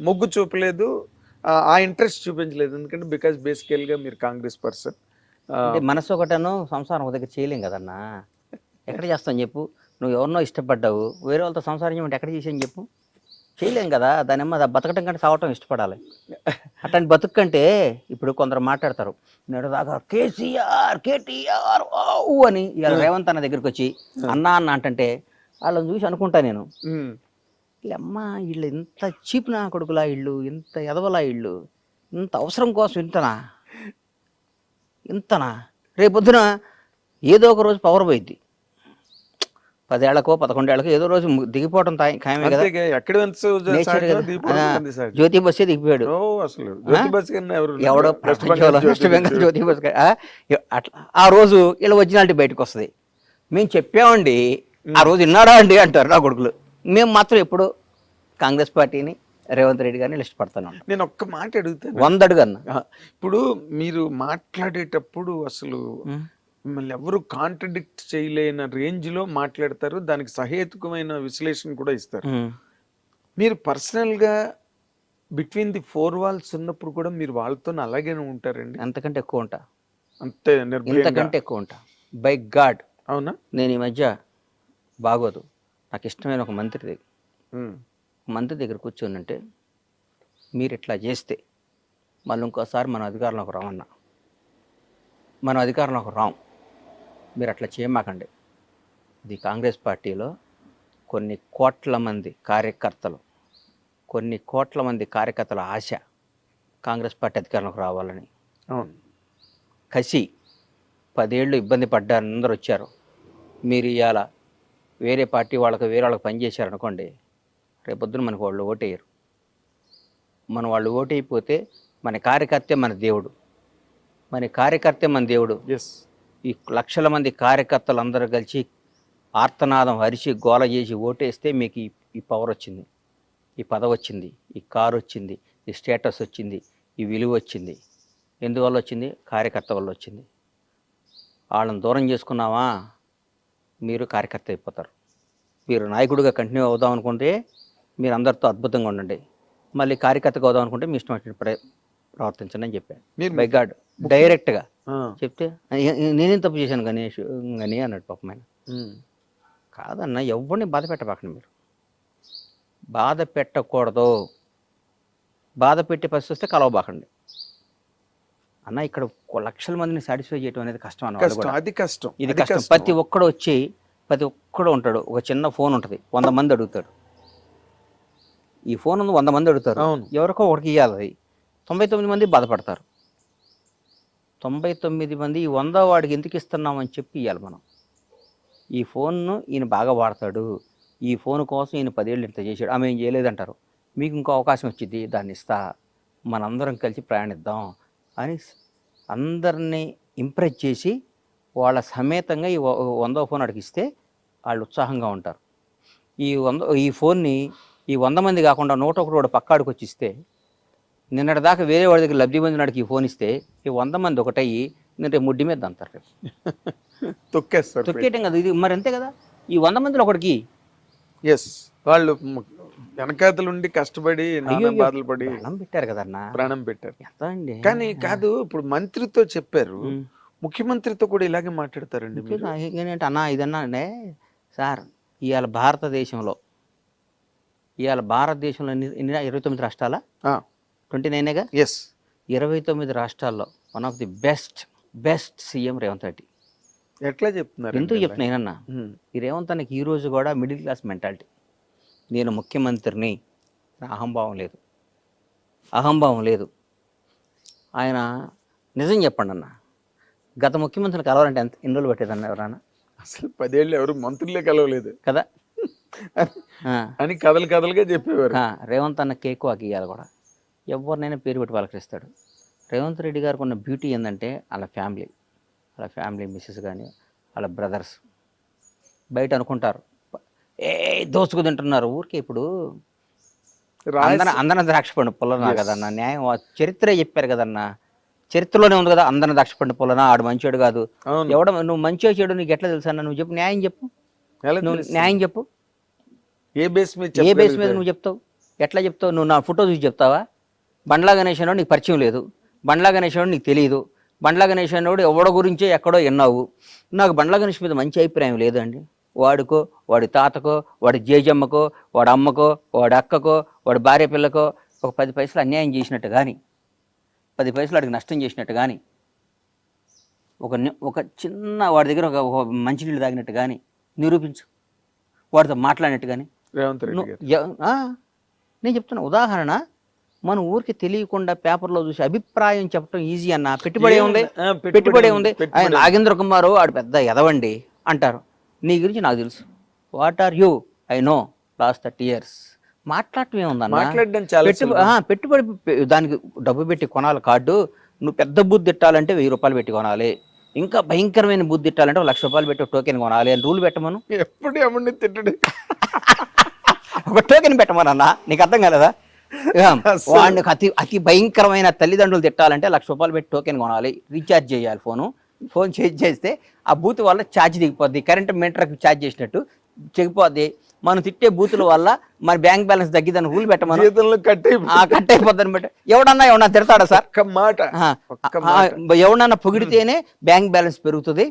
మొగ్గు చూపలేదు, ఆ ఇంట్రెస్ట్ చూపించలేదు. ఎందుకంటే బికాస్ బేసికల్ గా మీరు కాంగ్రెస్ పర్సన్. మనసు ఒకటను, సంసారం ఒక దగ్గర చేయలేం కదన్నా. ఎక్కడ చేస్తాను చెప్పు? నువ్వు ఎవరినో ఇష్టపడ్డావు, వేరే వాళ్ళతో సంసారం చేయమంటే ఎక్కడ చేసాను చెప్పు? చేయలేం కదా. దానిమ్మ బతకటం కంటే సావటం ఇష్టపడాలి. అట్లాంటి బతుకు కంటే ఇప్పుడు కొందరు మాట్లాడతారు, నేడు దాకా కేసీఆర్, కేటీఆర్ అని ఇవాళ రేవంత్ అన్న దగ్గరికి వచ్చి అన్న అంటే వాళ్ళని చూసి అనుకుంటా నేను, అమ్మా వీళ్ళు ఇంత చీప్ నా కొడుకులా, ఇళ్ళు ఇంత ఎదవలా, ఇళ్ళు ఇంత అవసరం కోసం ఇంతనా? రేపొద్దున ఏదో ఒక రోజు పవర్ పోయిద్ది. 10 ఏళ్లకో 11 ఏళ్లకో ఏదో రోజు దిగిపోవడం ఖాయమే కదా. జ్యోతి బస్సే దిగిపోయాడు. ఎవడో ప్రపంచంలో వెస్ట్ బెంగాల్ జ్యోతి బస్ అట్లా ఆ రోజు ఇలా ఒరిజినాలిటీ బయటకు వస్తుంది. మేము చెప్పామండి, ఆ రోజు విన్నాడా అండి అంటారు నా కొడుకులు. మేము మాత్రం ఎప్పుడు కాంగ్రెస్ పార్టీని, రేవంత్ రెడ్డి గారిని ఇష్టపడతాను. నేను ఒక్క మాట అడుగుతాను, 100 అడుగన్నా. ఇప్పుడు మీరు మాట్లాడేటప్పుడు అసలు మిమ్మల్ని ఎవరు కాంట్రడిక్ట్ చేయలేని రేంజ్ లో మాట్లాడతారు, దానికి సహేతుకమైన విశ్లేషణ కూడా ఇస్తారు. మీరు పర్సనల్ గా బిట్వీన్ ది 4 walls ఉన్నప్పుడు కూడా మీరు వాళ్ళతో అలాగే ఉంటారండి? అంతకంటే ఎక్కువ ఉంటా, అంతే, ఇంతకంటే ఎక్కువ ఉంటా. By God. అవునా? నేను ఈ మధ్య బాగోదు, నాకు ఇష్టమైన ఒక మంత్రి దగ్గర కూర్చోనంటే, మీరు ఇట్లా చేస్తే మళ్ళీ ఇంకోసారి మనం అధికారంలోకి రామన్నా, మనం అధికారంలోకి రాం, మీరు అట్లా చేయమాకండి. ఇది కాంగ్రెస్ పార్టీలో కొన్ని కోట్ల మంది కార్యకర్తల ఆశ కాంగ్రెస్ పార్టీ అధికారంలోకి రావాలని. కసి 10 ఏళ్ళు ఇబ్బంది పడ్డారు, అందరూ వచ్చారు. మీరు ఇవాళ వేరే పార్టీ వేరే వాళ్ళకి పనిచేశారనుకోండి, రేపొద్దున మనకు వాళ్ళు ఓటేయరు. వాళ్ళు ఓటైపోతే మన కార్యకర్తే మన దేవుడు. ఈ లక్షల మంది కార్యకర్తలు అందరూ కలిసి ఆర్తనాదం అరిచి గోల చేసి ఓటేస్తే మీకు ఈ పవర్ వచ్చింది, ఈ పదవి వచ్చింది, ఈ కారు వచ్చింది, ఈ స్టేటస్ వచ్చింది, ఈ విలువ వచ్చింది. ఎందువల్ల వచ్చింది? కార్యకర్త వల్ల వచ్చింది. వాళ్ళని దూరం చేసుకున్నావా, మీరు కార్యకర్త అయిపోతారు. మీరు నాయకుడిగా కంటిన్యూ అవుదాం అనుకుంటే మీరు అందరితో అద్భుతంగా ఉండండి, మళ్ళీ కార్యకర్తగా అవుదాం అనుకుంటే మీ ఇష్టం వచ్చిన ప్రవర్తించండి అని చెప్పాను. బై గాడ్, డైరెక్ట్గా చెప్తే నేనేం తప్పు చేశాను గణేష్ అని అన్నాడు పాపమైన. కాదన్న, ఎవరిని బాధ పెట్టబాకండి, మీరు బాధ పెట్టకూడదు. బాధ పెట్టే పరిస్థితి వస్తే కలవబాకండి అన్న. ఇక్కడ లక్షల మందిని సాటిస్ఫై చేయడం అనేది కష్టం అన్న. అది కష్టం, ఇది కష్టం. ప్రతి ఒక్కడు ఉంటాడు, ఒక చిన్న ఫోన్ ఉంటుంది, 100 మంది అడుగుతాడు. ఈ ఫోన్ 100 మంది అడుగుతారు, ఎవరికో ఒకరికి ఇవ్వాలి. 99 మంది బాధపడతారు. 99 మంది ఈ 100 వాడికి ఎందుకు ఇస్తున్నామని చెప్పి ఇవ్వాలి మనం. ఈ ఫోన్ను ఈయన బాగా వాడతాడు, ఈ ఫోన్ కోసం ఈయన 10 ఏళ్ళు ఇంత చేశాడు, ఆమె ఏం చేయలేదంటారు. మీకు ఇంకో అవకాశం వచ్చింది, దాన్ని ఇస్తా, మనందరం కలిసి ప్రయాణిద్దాం అని అందరినీ ఇంప్రెస్ చేసి వాళ్ళ సమేతంగా ఈ 100వ ఫోన్ అడిగిస్తే వాళ్ళు ఉత్సాహంగా ఉంటారు. ఈ ఫోన్ని ఈ 100 మంది కాకుండా 101 వాడు పక్కాడికి వచ్చి ఇస్తే, నిన్నటి దాకా వేరే వాడి దగ్గర లబ్ధి పొందినాడికి ఈ ఫోన్ ఇస్తే ఈ 100 మంది ఒకటయ్యి నేను రేపు ముడ్డి మీద అంటారు రేపు. తొక్కేస్తారు. తొక్కేయటం కదా ఇది, మరి అంతే కదా. ఈ 100 మందిలో ఒకటికి ఎస్, వాళ్ళు వెనకాతలుండి కష్టపడి నానా బాధలు పడి ప్రాణం పెట్టారు కదన్నా, ప్రాణం పెట్టారు. ఎంత అండి. కానీ కాదు, ఇప్పుడు మంత్రితో చెప్పారు, ముఖ్యమంత్రితో కూడా ఇలాగే మాట్లాడతారండి మీరు? ఏంటంటే అన్నా ఇదన్నా అంటే సార్, ఇవాళ భారతదేశంలో ఎన్ని 29 రాష్ట్రాల 29గా? ఎస్, 29 రాష్ట్రాల్లో one of the best CM Revanth Reddy. ఎట్లా చెప్తున్నారు? ఎందుకు చెప్తున్నా ఏనన్నా, ఈ రేవంత్ అన్నకి ఈ రోజు కూడా మిడిల్ క్లాస్ మెంటాలిటీ. నేను ముఖ్యమంత్రిని, అహంభావం లేదు. ఆయన నిజం చెప్పండి అన్న, గత ముఖ్యమంత్రిని కలవాలంటే ఎన్ని రోజులు పట్టేదన్న ఎవరన్నా? అసలు 10 ఏళ్ళు ఎవరు మంత్రులే కలవలేదు కదా అని కథలుగా చెప్పేవారు. రేవంత్ అన్న కేక్ వాకి ఇవ్వాలి కూడా, ఎవరినైనా పేరు పెట్టి పలకరిస్తాడు. రేవంత్ రెడ్డి గారికి ఉన్న బ్యూటీ ఏంటంటే వాళ్ళ ఫ్యామిలీ మిస్సెస్ కానీ వాళ్ళ బ్రదర్స్ బయట అనుకుంటారు దోచుకు తింటున్నారు ఊరికే. ఇప్పుడు అందరం ద్రాక్ష పండు పొలనా కదన్నా, న్యాయం చరిత్రే చెప్పారు కదన్నా, చరిత్రలోనే ఉంది కదా, అందరం ద్రాక్ష పండు పొలనా, ఆడు మంచివాడు కాదు. ఎవడ నువ్వు మంచిగా చెడు నీకు ఎట్లా తెలుసా? నువ్వు చెప్పు, న్యాయం చెప్పు, నువ్వు న్యాయం చెప్పు. ఏ బేస్ మీద నువ్వు చెప్తావు? ఎట్లా చెప్తావు? నువ్వు నా ఫోటో చూసి చెప్తావా? బండ్లా గణేష్ అన్నోడు నీకు పరిచయం లేదు, బండ్లా గణేష్ అన్నోడు నీకు తెలియదు, బండ్లా గణేష్ అన్నోడు ఎవడ గురించో ఎక్కడో విన్నావు. నాకు బండ్లా గణేష్ మీద మంచి అభిప్రాయం లేదండి. వాడికో, వాడి తాతకో, వాడి జేజమ్మకో, వాడి అమ్మకో, వాడి అక్కకో, వాడి భార్య పిల్లకో ఒక 10 పైసలు అన్యాయం చేసినట్టు కానీ, 10 పైసలు వాడికి నష్టం చేసినట్టు కానీ, ఒక చిన్న వాడి దగ్గర ఒక మంచినీళ్ళు తాగినట్టు కానీ నిరూపించు, వాడితో మాట్లాడినట్టు కానీ. నేను చెప్తున్నా ఉదాహరణ, మన ఊరికి తెలియకుండా పేపర్లో చూసి అభిప్రాయం చెప్పడం ఈజీ అన్న. పెట్టుబడి ఉంది. ఆయన నాగేంద్ర కుమారు ఆడు పెద్ద ఎదవండి అంటారు. నీ గురించి నాకు తెలుసు. What are you? I know last 30 years. మాట్లాడటం ఏముందన్న? పెట్టుబడి దానికి డబ్బు పెట్టి కొనాలి కార్డు. నువ్వు పెద్ద బూత్ తిట్టాలంటే 1000 రూపాయలు పెట్టి కొనాలి. ఇంకా భయంకరమైన బూత్ తిట్టాలంటే 1,00,000 రూపాయలు పెట్టి టోకెన్ కొనాలి అని రూల్ పెట్టమను. ఎప్పుడు ఎవరిని తిట్టడు, ఒక టోకెన్ పెట్టమనన్నా. నీకు అర్థం కాలేదా? వాడిని అతి భయంకరమైన తల్లిదండ్రులు తిట్టాలంటే 1,00,000 రూపాయలు పెట్టి టోకెన్ కొనాలి, రీఛార్జ్ చేయాలి. ఫోన్ చేస్తే ఆ బూత్ వల్ల ఛార్జ్ దిగిపోద్ది, కరెంట్ మీటర్కి ఛార్జ్ చేసినట్టు చెగిపోద్ది. మనం తిట్టే బూతుల వల్ల మన బ్యాంక్ బ్యాలెన్స్ తగ్గిదని రూల్ పెట్టమని, కట్ అయిపోద్దని బట్టి. ఎవడన్నా తిడతాడా సార్? ఎవడన్నా పొగిడితేనే బ్యాంక్ బ్యాలెన్స్ పెరుగుతుంది,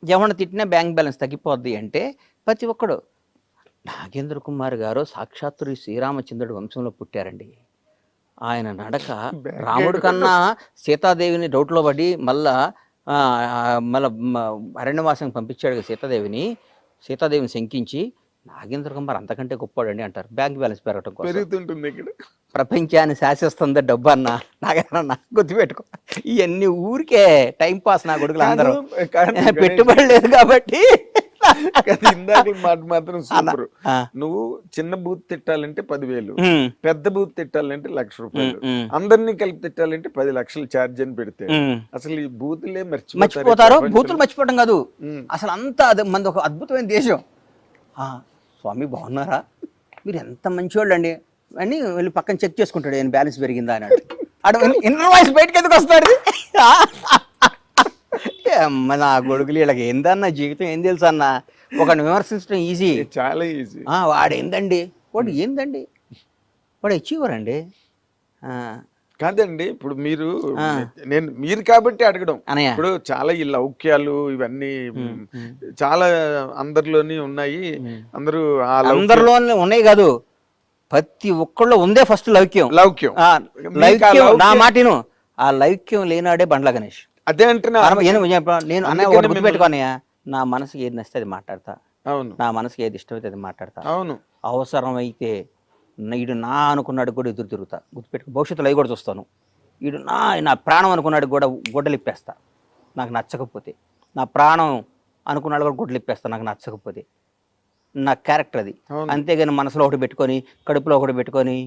ఎవడన్నా తిట్టినా బ్యాంక్ బ్యాలెన్స్ తగ్గిపోద్ది అంటే ప్రతి ఒక్కడు. నాగేంద్ర కుమార్ గారు సాక్షాత్తు శ్రీరామచంద్రుడి వంశంలో పుట్టారండి. ఆయన నడక రాముడి కన్నా సీతాదేవిని డౌట్లో పడి మళ్ళా అరణ్యవాసం పంపించాడు సీతాదేవిని శంకించి. నాగేంద్ర కుమార్ అంతకంటే గొప్పవాడండి అంటారు. బ్యాంక్ బ్యాలెన్స్ పెరగటం కోసం ప్రపంచాన్ని శాసిస్తుంది డబ్బు అన్న. నాగేంద్ర గుర్తుపెట్టుకో, ఇవన్నీ ఊరికే టైం పాస్. నా కొడుకులు అందరూ పెట్టుబడి లేదు కాబట్టి. ఇందాక మాట మాత్రం సూపర్. నువ్వు చిన్న బూత్ తిట్టాలంటే 10,000, పెద్ద బూత్ తిట్టాలంటే 1,00,000 రూపాయలు, అందరినీ కలిపి తిట్టాలంటే 10 లక్షలు ఛార్జ్ అని పెడితే అసలు ఈ బూతులే మర్చిపోతారు. బూతులు మర్చిపోవడం కాదు అసలు, అంతా మనది ఒక అద్భుతమైన దేశం. స్వామి బాగున్నారా, మీరు ఎంత మంచివాళ్ళు అండి అని వెళ్ళి పక్కన చెక్ చేసుకుంటాడు, నేను బ్యాలెన్స్ పెరిగిందా అని. ఇన్నర్ వాయిస్ బయటకి ఎందుకు వస్తాడు? నా కొడుకులు వీళ్ళకి ఏందన్న జీవితం ఏం తెలుసు అన్న. ఒకటి విమర్శించడం ఈజీ, చాలా ఈజీ. వాడు ఏందండి వాడు అచీవర్ అండి. కాదండి, ఇప్పుడు మీరు కాబట్టి అడగడం. ఇప్పుడు చాలా ఈ లౌక్యాలు ఇవన్నీ చాలా అందరిలోని ఉన్నాయి. అందరిలోనే ఉన్నాయి కాదు, ప్రతి ఒక్కళ్ళు ఉందే ఫస్ట్ లౌక్యం. నా మాటను ఆ లౌక్యం లేనాడే బండ్ల గణేష్. అదే అంటున్నా నేను అన్నయ్య గుర్తుపెట్టుకోనయ్యా, నా మనసుకి ఏది నచ్చితే అది మాట్లాడతా. అవును, నా మనసుకి ఏది ఇష్టమైతే అది మాట్లాడతా. అవును, అవసరమైతే వీడు నా అనుకున్నాడు కూడా ఎదురు తిరుగుతా. గుర్తుపెట్టుకో, భవిష్యత్తులో అవి కూడా చూస్తాను. వీడు నా ప్రాణం అనుకున్నాడు కూడా గొడ్డలిప్పేస్తా నాకు నచ్చకపోతే. నా ప్రాణం అనుకున్నాడు కూడా గొడ్డలిప్పేస్తా నాకు నచ్చకపోతే. నా క్యారెక్టర్ అది. అంతేగాని మనసులో ఒకటి పెట్టుకొని కడుపులో ఒకటి పెట్టుకొని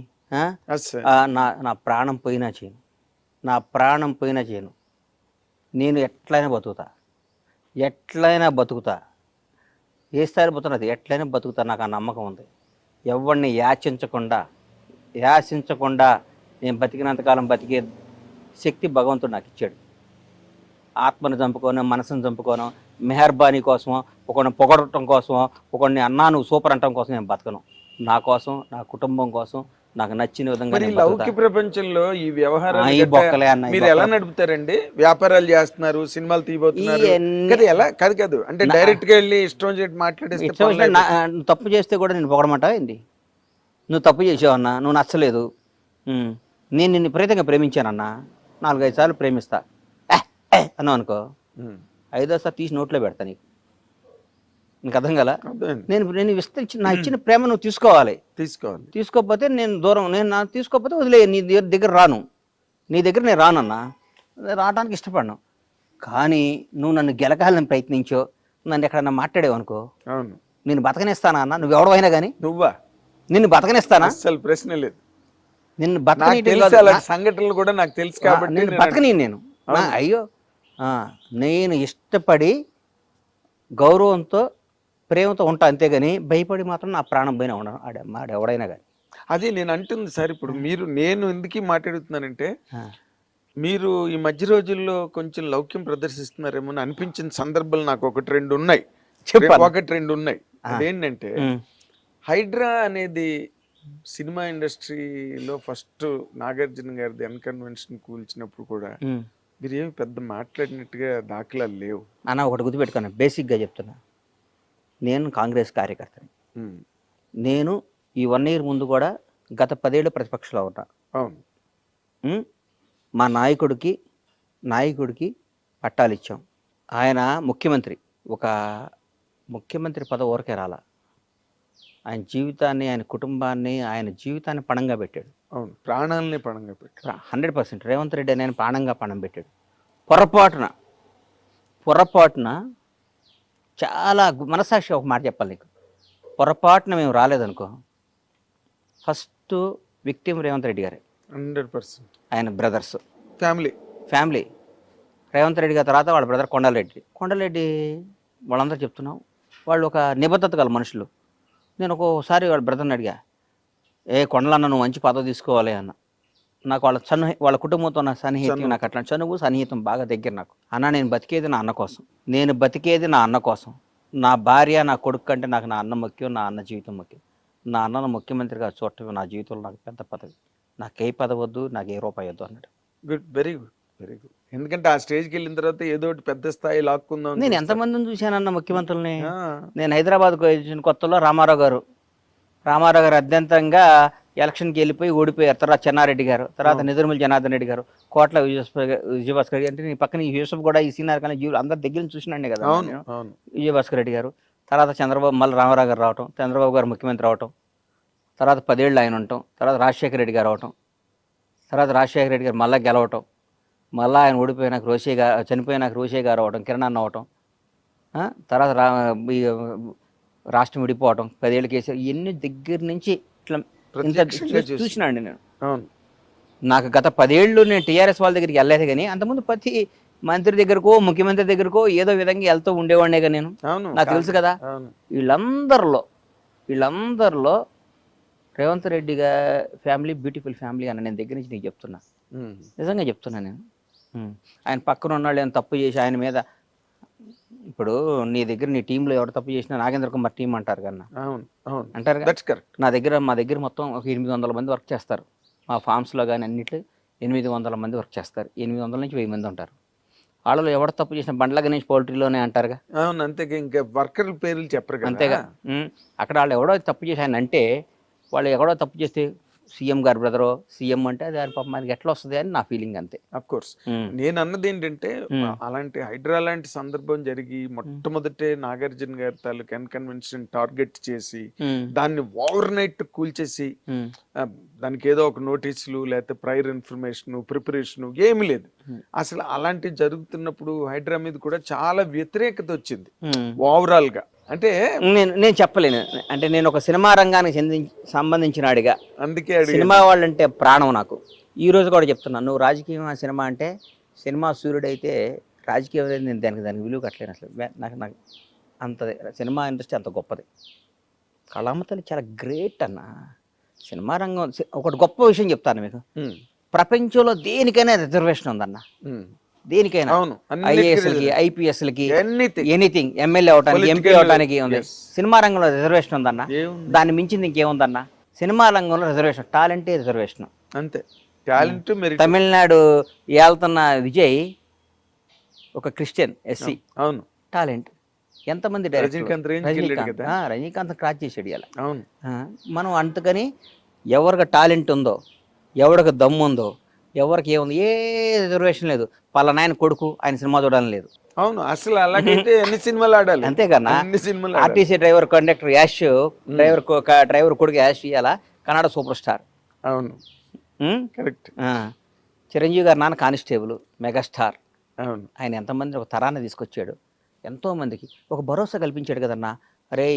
నా ప్రాణం పోయినా చేయను. నేను ఎట్లయినా బతుకుతా. ఏ స్థాయిలో బతుకున్నది ఎట్లయినా బతుకుతా. నాకు ఆ నమ్మకం ఉంది. ఎవరిని యాచించకుండా నేను బతికినంతకాలం బతికే శక్తి భగవంతుడు నాకు ఇచ్చాడు. ఆత్మను చంపుకోను, మనసును చంపుకోను, మెహర్బానీ కోసమో, ఒకరిని పొగడటం కోసమో, ఒకరిని అన్నా నువ్వు సూపర్ అంటం కోసం నేను బతకను. నా కోసం, నా కుటుంబం కోసం, నాకు నచ్చిన విధంగా మరి నేను లౌకిక బతుకుతా. ప్రపంచంలో ఈ ఈ వ్యవహారాలు బొక్కలే అన్న, ఈ మీరు ఎలా బొక్కలు. నడుపుతారండి? వ్యాపారాలు చేస్తున్నారు, సినిమాలు తీయబోతున్నారు ఇవన్నీ- కదా, ఎలా కాదు అంటే డైరెక్ట్ గా వెళ్ళి ఇష్టం వచ్చినట్టు మాట్లాడేస్తే ఇష్టం పనులు వచ్చినట్టు నువ్వు తప్పు చేస్తే కూడా నేను పొగడమంటావా ఏంది? నువ్వు తప్పు చేసావన్నా, నువ్వు నచ్చలేదు, నేను నిన్ను విపరీతంగా ప్రేమించానన్నా, 4-5 సార్లు ప్రేమిస్తా అన్నావు అనుకో, ఉమ్, 5వ సారి తీసి నోట్లో పెడతా నీకు అర్థం కదా. అర్థమైంది. నేను నా ఇచ్చిన ప్రేమ నువ్వు తీసుకోవాలి. తీసుకోకపోతే నేను దూరం, తీసుకోకపోతే వదిలే, నీ దగ్గర రాను, నీ దగ్గర నేను రానన్నా, రావడానికి ఇష్టపడను. కానీ నువ్వు నన్ను గెలకాలని ప్రయత్నించో, నన్ను ఎక్కడన్నా మాట్లాడేవు అనుకో, అవును, నేను బతకనిస్తానా అన్న? నువ్వు ఎవడైనా కానీ నువ్వా? నిన్ను బతకనిస్తానా? అసలు ప్రశ్న లేదు. నిన్ను నాకు తెలుసు, అలాంటి సంఘటనలు కూడా నాకు తెలుసు కాబట్టి నేను బతకని నేను అయ్యో నేను ఇష్టపడి గౌరవంతో ప్రేమతో ఉంటా, అంతేగాని భయపడి మాత్రం నా ప్రాణం పోయినా ఉండను ఆడు ఎవడైనా కానీ. అది నేను అంటుంది సార్. ఇప్పుడు నేను ఎందుకు మాట్లాడుతున్నానంటే, మీరు ఈ మధ్య రోజుల్లో కొంచెం లౌక్యం ప్రదర్శిస్తున్నారేమో అని అనిపించిన సందర్భాలు నాకు 1-2 ఉన్నాయి. చెప్పాలి. 1-2 ఉన్నాయి. అదేంటంటే, హైడ్రా అనేది సినిమా ఇండస్ట్రీలో ఫస్ట్ నాగార్జున గారిది అన్కన్వెన్షన్ కూల్చినప్పుడు కూడా మీరు ఏమి పెద్ద మాట్లాడినట్టుగా దాఖలాలు లేవు అన్న. ఒకటి గుర్తుపెట్టుకున్నా, బేసిక్గా చెప్తున్నా, నేను కాంగ్రెస్ కార్యకర్తని. నేను ఈ 1 year ముందు కూడా గత 10 ఏళ్ళు ప్రతిపక్షంలో ఉన్నా. అవును. మా నాయకుడికి పట్టాలు ఇచ్చాం. ఆయన ముఖ్యమంత్రి, ఒక ముఖ్యమంత్రి పదవి ఊరికే రాలా. ఆయన జీవితాన్ని, ఆయన కుటుంబాన్ని, ఆయన జీవితాన్ని పణంగా పెట్టాడు. అవును, ప్రాణాలని పణంగా పెట్టాడు. 100% రేవంత్ రెడ్డి నేను ప్రాణంగా పణం పెట్టాడు. పొరపాటున చాలా మనసాక్షి ఒక మాట చెప్పాలి నీకు, పొరపాటున మేము రాలేదనుకో, ఫస్ట్ విక్టిమ్ రేవంత్ రెడ్డి గారే. 100%. ఆయన బ్రదర్స్ ఫ్యామిలీ రేవంత్ రెడ్డి గారి తర్వాత వాళ్ళ బ్రదర్ కొండలరెడ్డి వాళ్ళందరూ చెప్తున్నాం, వాళ్ళు ఒక నిబద్ధత గల మనుషులు. నేను ఒక్కోసారి వాళ్ళ బ్రదర్ని అడిగా, కొండలన్న నువ్వు మంచి పదవి తీసుకోవాలి అన్న. నాకు వాళ్ళ కుటుంబంతో నా సన్నిహితం, నాకు అట్లా చనువు సన్నిహితం బాగా దగ్గర. నాకు అన్న, నేను బతికేది నా అన్న కోసం, నా భార్య, నా కొడుకు కంటే నాకు నా అన్న ముఖ్యం, నా అన్న జీవితం ముఖ్యం. నా అన్నను ముఖ్యమంత్రిగా చూడటం నా జీవితంలో నాకు పెద్ద పదవి, నాకు ఏ పదవి వద్దు, నాకు ఏ రూపాయి వద్దు అన్నాడు. Good, very good. ఎందుకంటే ఆ స్టేజ్కి వెళ్ళిన తర్వాత ఏదో ఒకటి పెద్ద స్థాయి లాక్కుందాం. నేను ఎంతమందిని చూశానన్న ముఖ్యమంత్రుల్ని. నేను హైదరాబాద్కు వచ్చిన కొత్తలో రామారావు గారు అత్యంతంగా ఎలక్షన్కి వెళ్ళిపోయి ఓడిపోయారు. తర్వాత చెన్నారెడ్డి గారు, తర్వాత నిజర్మల్ జనార్దన్ రెడ్డి గారు, కోట్ల విజయభాస్కర్ రెడ్డి, అంటే నీ పక్కన యూసఫ్ కూడా ఈ సీనియర్ కానీ అందరి దగ్గర చూసినాండి కదా విజయభాస్కర్ రెడ్డి గారు. తర్వాత చంద్రబాబు, మళ్ళీ రామారావు గారు రావటం, చంద్రబాబు గారు ముఖ్యమంత్రి అవటం, తర్వాత 10 ఏళ్ళు ఆయన ఉండటం, తర్వాత రాజశేఖర రెడ్డి గారు అవటం, తర్వాత రాజశేఖర రెడ్డి గారు మళ్ళీ గెలవటం, మళ్ళీ ఆయన ఓడిపోయినాక చనిపోయినాక రోషే గారు అవటం, కిరణ్ అన్న అవటం, తర్వాత రాష్ట్రం విడిపోవటం, 10 ఏళ్ళు కేసు, ఇవన్నీ దగ్గర నుంచి ఇట్లా చూసినా అండి నేను. నాకు గత 10 ఏళ్ళు నేను టీఆర్ఎస్ వాళ్ళ దగ్గరికి వెళ్ళలేదు, కానీ అంతకుముందు ప్రతి మంత్రి దగ్గరకో, ముఖ్యమంత్రి దగ్గరకో ఏదో విధంగా వెళ్తూ ఉండేవాడినే కదా నేను. నాకు తెలుసు కదా. వీళ్ళందరిలో Revanth Reddy family beautiful family అన్న. నేను దగ్గర నుంచి నీకు చెప్తున్నా, నిజంగా చెప్తున్నా నేను. ఆయన పక్కన ఉన్న వాళ్ళు ఏమైనా తప్పు చేసి ఆయన మీద, ఇప్పుడు నీ దగ్గర నీ టీంలో ఎవరు తప్పు చేసినా నాగేంద్ర కుమార్ టీం అంటారు కన్నా, అంటారు. మా దగ్గర మొత్తం ఒక 800 మంది వర్క్ చేస్తారు. మా ఫార్మ్స్లో కానీ అన్నిట్లో 800 మంది వర్క్ చేస్తారు. 800 నుంచి 1000 మంది ఉంటారు. వాళ్ళలో ఎవరు తప్పు చేసిన బండ్ల గణేష్ పౌల్ట్రీలోనే అంటారుగా. అంతే, ఇంకా వర్కర్ల పేర్లు చెప్పరు అంతేగా. అక్కడ వాళ్ళు ఎవడో తప్పు చేసి ఆయన అంటే, వాళ్ళు ఎవడో తప్పు చేస్తే సీఎం గారు బ్రదరో, సీఎం అంటే అది పాపం మనకి ఎట్లా వస్తుంది అని నా ఫీలింగ్ అంతే. Of course. నేను అన్నది ఏంటంటే, అలాంటి హైడ్రా లాంటి సందర్భం జరిగి మొట్టమొదటే నాగార్జున గారి తాలూకు అన్కన్వెన్షన్ టార్గెట్ చేసి దాన్ని ఓవర్ నైట్ కూల్చేసి, దానికి ఏదో ఒక నోటీసులు లేకపోతే ప్రైర్ ఇన్ఫర్మేషన్, ప్రిపరేషన్ ఏమి లేదు అసలు. అలాంటివి జరుగుతున్నప్పుడు హైడ్రా మీద కూడా చాలా వ్యతిరేకత వచ్చింది ఓవరాల్ గా. అంటే నేను చెప్పలేను, అంటే నేను ఒక సినిమా రంగానికి సంబంధించిన అడిగా, అందుకే సినిమా వాళ్ళంటే ప్రాణం నాకు. ఈ రోజు కూడా చెప్తున్నాను, నువ్వు రాజకీయం సినిమా అంటే, సినిమా సూర్యుడైతే రాజకీయం అనేది నేను దానికి విలువ కట్టలేను అసలు. నాకు అంత సినిమా ఇండస్ట్రీ అంత గొప్పది. కళామ తల్లి చాలా గ్రేట్ అన్న. సినిమా రంగం ఒకటి గొప్ప విషయం చెప్తాను మీకు. ప్రపంచంలో దేనికైనా రిజర్వేషన్ ఉందన్న. దేనికైనా, అవును, ఐఏఎస్లకి, ఐపీఎస్లకి, ఎనీథింగ్, ఎనీథింగ్, ఎమ్మెల్యే అవటానికి, ఎంపీ అవటానికి ఉంది. సినిమా రంగంలో రిజర్వేషన్ ఉందన్న. దాన్ని మించింది ఇంకేముందన్న? సినిమా రంగంలో రిజర్వేషన్, టాలెంటే రిజర్వేషన్ అంతే. టాలెంట్. తమిళనాడు ఏళ్తున్న విజయ్ ఒక క్రిస్టియన్ ఎస్సీ, అవును, టాలెంట్. ఎంతమంది రజనీకాంత్ క్రాచ్ చేసాడు ఇలా. అవును. మనం అందుకని ఎవరికి టాలెంట్ ఉందో, ఎవరికి దమ్ము ఉందో, ఎవరికి ఏముంది, ఏ రిజర్వేషన్ లేదు. పలానాయన కొడుకు ఆయన సినిమా చూడాలని లేదు. అవును, అసలు అలాగైతే ఎన్ని సినిమాలు ఆడాలి. అంతేకన్నా. RTC driver, conductor Yash, driver కొడుకు యాష్ ఇవాళ కన్నడ సూపర్ స్టార్. అవును, కరెక్ట్. చిరంజీవి గారు నాన్న కానిస్టేబుల్, మెగాస్టార్. అవును. ఆయన ఎంతమంది ఒక తరాన్ని తీసుకొచ్చాడు, ఎంతోమందికి ఒక భరోసా కల్పించాడు కదన్నా. అరే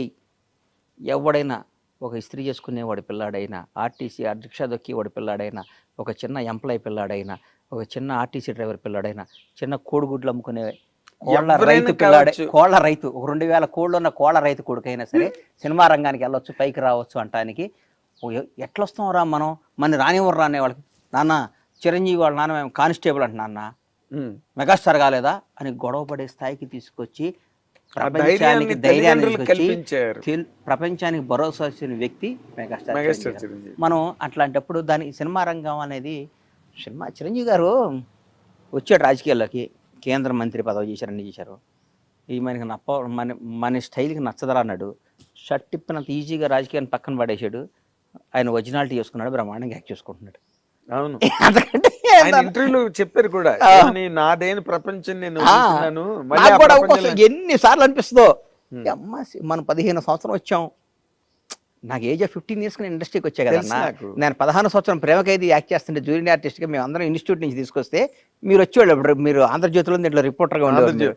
ఎవడైనా, ఒక ఇస్త్రీ చేసుకునేవాడి పిల్లాడైనా, ఆర్టీసీ రిక్షా దొక్కేవాడి పిల్లాడైనా, ఒక చిన్న ఎంప్లాయ్ పిల్లాడైనా, ఒక చిన్న ఆర్టీసీ డ్రైవర్ పిల్లాడైనా, చిన్న కోడిగుడ్లు అమ్ముకునే కోళ్ళ రైతు, ఒక 2000 కోళ్ళు ఉన్న కోళ్ళ రైతు కొడుకైనా సరే సినిమా రంగానికి వెళ్ళొచ్చు, పైకి రావచ్చు అంటానికి. ఎట్లొస్తాం రా మనం, మన రానివ్వరు రానే వాళ్ళకి. నాన్న చిరంజీవి వాళ్ళ నాన్న మేము కానిస్టేబుల్ అంట, నాన్న మెగాస్టార్ కాలేదా అని గొడవ పడే స్థాయికి తీసుకొచ్చి ప్రపంచానికి ధైర్యాన్ని తీసుకొచ్చి ప్రపంచానికి భరోసా ఇచ్చిన వ్యక్తి మెగాస్టార్. మనం అట్లాంటప్పుడు దాని సినిమా రంగం అనేది, చిరంజీవి గారు వచ్చాడు రాజకీయాల్లోకి, కేంద్ర మంత్రి పదవి చేశారు, అన్ని చేశారు. ఈ మనకి మన స్టైల్కి నచ్చదరా అన్నాడు. షర్ట్ తిప్పినంత ఈజీగా రాజకీయాన్ని పక్కన పడేసాడు. ఆయన ఒరిజినాలిటీ చేసుకున్నాడు, బ్రహ్మాండంగా యాక్ట్ చేసుకుంటున్నాడు. అవును, ఇంటర్వ్యూలో చెప్పారు కూడా, నాదేని ప్రపంచం నేను ఎన్నిసార్లు అనిపిస్తుందో. అమ్మ మనం 15 సంవత్సరం వచ్చాం, నాకు ఏజ్ 15 ఇయర్స్ ఇండస్ట్రీకి వచ్చా కదన్నా. నేను 16 సంవత్సరం ప్రేమ ఖైదీ యాక్ట్ చేస్తుంటే జూనియర్ ఆర్టిస్ట్గా మేము అందరం ఇన్స్టిట్యూట్ నుంచి తీసుకొస్తే మీరు వచ్చేవాళ్ళు. మీరు ఆంధ్రజ్యోతిలో దీంట్లో రిపోర్టర్గా ఉండేవాళ్ళు.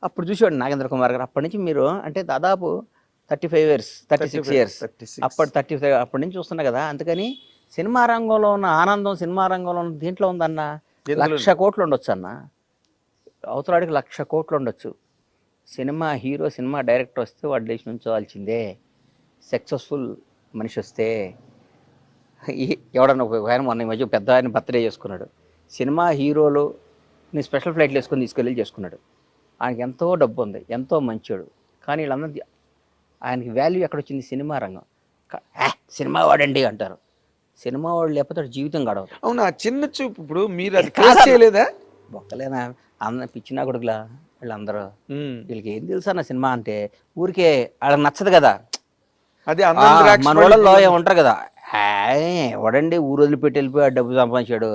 అప్పుడు చూసేవాడు నాగేంద్ర కుమార్ గారు. అప్పటి నుంచి మీరు అంటే దాదాపు 35 ఇయర్స్, 36 ఇయర్స్, అప్పటి 35 అప్పటి నుంచి చూస్తున్నా కదా. అందుకని సినిమా రంగంలో ఉన్న ఆనందం, సినిమా రంగంలో ఉన్న దీంట్లో ఉందన్న. 1,00,000 కోట్లు ఉండొచ్చు అన్న, అవతలాడికి 1,00,000 కోట్లు ఉండొచ్చు. సినిమా హీరో, సినిమా డైరెక్టర్ వస్తే వాడు లేచి నుంచోవాల్సిందే. సక్సెస్ఫుల్ మనిషి వస్తే, ఎవడన్నా ఆయన మొన్న ఈ మధ్య పెద్ద ఆయన బర్త్డే చేసుకున్నాడు. సినిమా హీరోలు నీ స్పెషల్ ఫ్లైట్లు వేసుకొని తీసుకెళ్ళి చేసుకున్నాడు. ఆయనకి ఎంతో డబ్బు ఉంది, ఎంతో మంచోడు. కానీ వీళ్ళందరూ ఆయనకి వాల్యూ ఎక్కడొచ్చింది? సినిమా రంగం. సినిమా వాడండి అంటారు. సినిమా వాడు లేకపోతే జీవితం గడవదు. అవును, ఆ చిన్న చూపు. ఇప్పుడు మీరు అది చేయలేదా? బొక్కలేనా అన్న పిచ్చినా కొడుకులా వీళ్ళందరూ. వీళ్ళకి ఏం తెలుసు అన్న సినిమా అంటే, ఊరికే వాళ్ళకి నచ్చదు కదా. అదే మన వాళ్ళలో ఏమంటారు కదా, వాడండి ఊరు వదిలిపెట్టి వెళ్ళిపోయి డబ్బు సంపాదించాడు,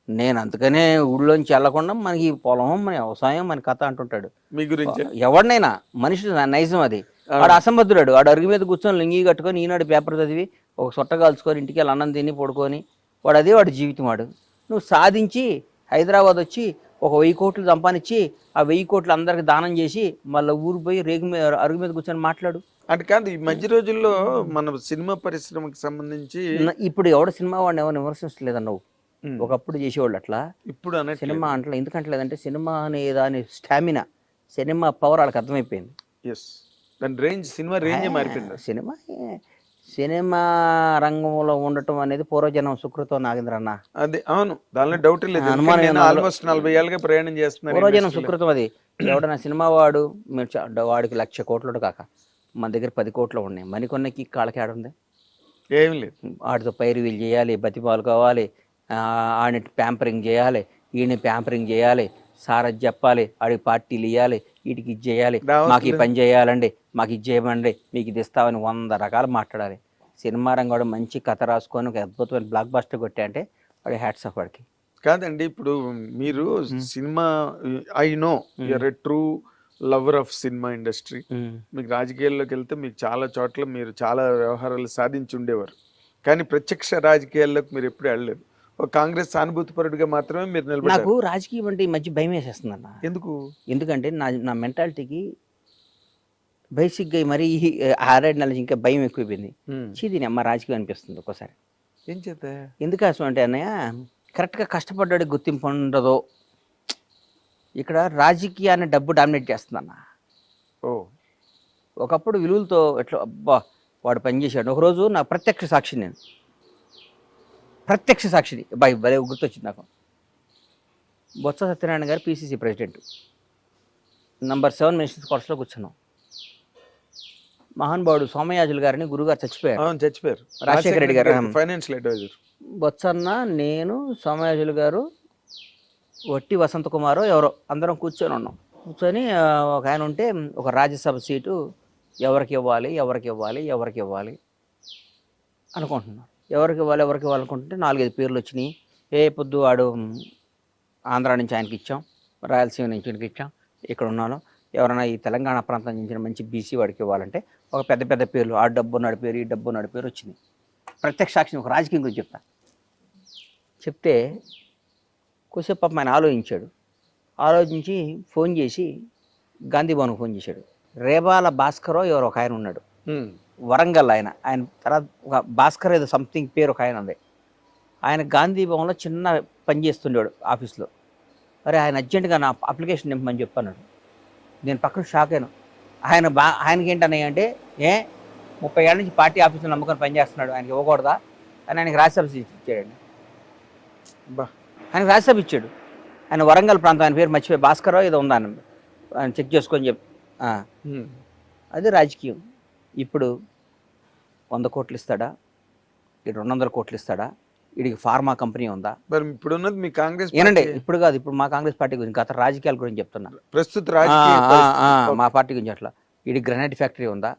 నేను అందుకనే ఊళ్ళోంచి వెళ్ళకుండా మనకి పొలం, మన వ్యవసాయం, మన కథ అంటుంటాడు. మీ గురించి ఎవడినైనా మనిషి నైజం అది. వాడు అసంబద్ధుడు. వాడు అరుగు మీద కూర్చొని లింగి కట్టుకొని ఈనాడు పేపర్ చదివి ఒక సొట్ట కాల్చుకొని ఇంటికి వెళ్ళి అన్నం తిని పడుకొని వాడు అదే వాడి జీవితం. వాడు నువ్వు సాధించి హైదరాబాద్ వచ్చి ఒక 1000 కోట్లు సంపాదించి ఆ 1000 కోట్లు అందరికి దానం చేసి మళ్ళీ ఊరు పోయి అరుగు మీద కూర్చొని మాట్లాడు. అంటే కాదు, ఈ మధ్య రోజుల్లో మన సినిమా పరిశ్రమకి సంబంధించి ఇప్పుడు ఎవడ సినిమా వాడిని ఎవరు విమర్శించలేదన్న. నువ్వు ఒకప్పుడు చేసేవాళ్ళు అట్లా, ఇప్పుడు సినిమా అంటలే. ఎందుకంటలేదంటే సినిమా అనే దాని స్టామినా, సినిమా పవర్ వాళ్ళకి అర్థమైపోయింది. సినిమా రేంజ్ మారిపోయింది. సినిమా రంగంలో ఉండటం అనేది పూర్వజనం సుకృతం నాగేంద్ర అన్న. అది అవును, దానిలో డౌట్ లేదు. ఆల్మోస్ట్ 40 ఏళ్ళుగా ప్రయాణం చేస్తున్నారు. పూర్వజనం సుకృతం అది. ఎవడన్నా సినిమా వాడు వాడికి 1,00,000 కోట్లు కాక మన దగ్గర 10 కోట్లు ఉన్నాయి. మణికొన్నకి కాళ్ళకి ఆడుంది, ఏం లేదు. వాడితో పైరువీలు చేయాలి, బతిమాలు కావాలి, ఆడిని ప్యాంపరింగ్ చేయాలి, ఈయన ప్యాంపరింగ్ చేయాలి, సారథ్ చెప్పాలి, ఆడికి పార్టీలు ఇవ్వాలి, వీటికి ఇది చేయాలి, మాకు ఈ పని చేయాలండి, మాకు ఇది చేయమండి, మీకు ఇది ఇస్తామని 100 రకాలు మాట్లాడాలి. సినిమా రంగం మంచి కథ రాసుకొని ఒక అద్భుతమైన బ్లాక్ బస్టర్ కొట్టా అంటే వాడి హ్యాట్స్ ఆఫ్ వాడికి. కాదండి, ఇప్పుడు మీరు cinema, I know you're a true lover of cinema industry. మీకు రాజకీయాల్లోకి వెళ్తే మీకు చాలా చోట్ల మీరు చాలా వ్యవహారాలు సాధించి ఉండేవారు. కానీ ప్రత్యక్ష రాజకీయాల్లోకి మీరు ఎప్పుడు వెళ్ళలేదు. ఒక కాంగ్రెస్ సానుభూతిపరుడిగా మాత్రమే మీరు నిలబడ్డారు. నాకు రాజకీయం అంటే ఈ మధ్య భయం వేసేస్తుంది అన్న. ఎందుకంటే నా మెంటాలిటీకి బేసిక్గా మరీ 6-7 నెలల ఇంకా భయం ఎక్కువైపోయింది. దీని అమ్మ రాజకీయం అనిపిస్తుంది ఒక్కోసారి. ఏం చేత ఎందుకోసం అంటే అన్నయ్య, కరెక్ట్గా కష్టపడ్డాడు గుర్తింపు ఉండదో. ఇక్కడ రాజకీయాన్ని డబ్బు డామినేట్ చేస్తుందన్న. ఒకప్పుడు విలువలతో ఎట్లా అబ్బా వాడు పనిచేశాడు. ఒకరోజు నా ప్రత్యక్ష సాక్షి, నేను ప్రత్యక్ష సాక్షిని బాయ్ భలే గుర్తొచ్చింది నాకు. బొత్స సత్యనారాయణ గారు పిసిసి ప్రెసిడెంట్, నంబర్ 7 మినిస్టర్స్ కోర్సులో కూర్చున్నాం. మహానుభావుడు సోమయాజులు గారిని గురుగారు చచ్చిపోయారు. రాజశేఖర రెడ్డి గారు ఫైనాన్షియల్ అడ్వైజర్. బొత్సన్న, నేను, సోమయాజులు గారు, వట్టి వసంత కుమారు ఎవరో అందరం కూర్చొని ఉన్నాం. కూర్చొని ఒక ఆయన ఉంటే ఒక రాజ్యసభ సీటు ఎవరికి ఇవ్వాలి అనుకుంటున్నారు. ఎవరికి ఇవ్వాలి అనుకుంటుంటే 4-5 పేర్లు వచ్చినాయి. పొద్దు వాడు ఆంధ్ర నుంచి ఆయనకి ఇచ్చాం, రాయలసీమ నుంచి ఆయనకి ఇచ్చాం, ఇక్కడ ఉన్నాను, ఎవరైనా ఈ తెలంగాణ ప్రాంతం నుంచి మంచి బీసీ వాడికి ఇవ్వాలంటే ఒక పెద్ద పేర్లు, ఆ డబ్బు ఉన్నాడు పేరు, ఈ డబ్బు ఉన్నాడు పేరు వచ్చింది. ప్రత్యక్ష సాక్షిని ఒక రాజకీయం గురించి చెప్తే కొద్దిసేపు పాపం ఆయన ఆలోచించి ఫోన్ చేసి గాంధీ భవన్కి ఫోన్ చేశాడు. రేబాల భాస్కరో ఎవరు ఒక ఆయన ఉన్నాడు, వరంగల్. ఆయన తర్వాత ఒక భాస్కర్ ఏదో సంథింగ్ పేరు ఒక ఆయన ఉంది. ఆయన గాంధీ భవన్లో చిన్న పని చేస్తుండేవాడు ఆఫీస్లో. అరే ఆయన అర్జెంటుగా నా అప్లికేషన్ నింపమని చెప్పన్నాడు. నేను పక్కన షాక్ అయ్యాను. ఆయనకి ఏంటన్నాయి అంటే 30 ఏళ్ళ నుంచి పార్టీ ఆఫీసులో నమ్ముకొని పనిచేస్తున్నాడు, ఆయనకి ఇవ్వకూడదా అని ఆయనకి రాజ్యసభ ఇచ్చాడండి. ఆయనకి రాజ్యసభ ఇచ్చాడు. ఆయన వరంగల్ ప్రాంతం, ఆయన పేరు మర్చిపోయి భాస్కరో ఏదో ఉందా ఆయన చెక్ చేసుకొని అది రాజకీయం. ఇప్పుడు 100 కోట్లు ఇస్తాడా, 200 కోట్లు ఇస్తాడా, వీడికి ఫార్మా కంపెనీ ఉందా? మరి ఇప్పుడు ఉన్నది మీ కాంగ్రెస్ ఏనండి, ఇప్పుడు కాదు, ఇప్పుడు మా కాంగ్రెస్ పార్టీ గురించి, గత రాజకీయాల గురించి చెప్తున్నా. ప్రస్తుత మా పార్టీ గురించి అట్లా, వీడికి గ్రనైట్ ఫ్యాక్టరీ ఉందా,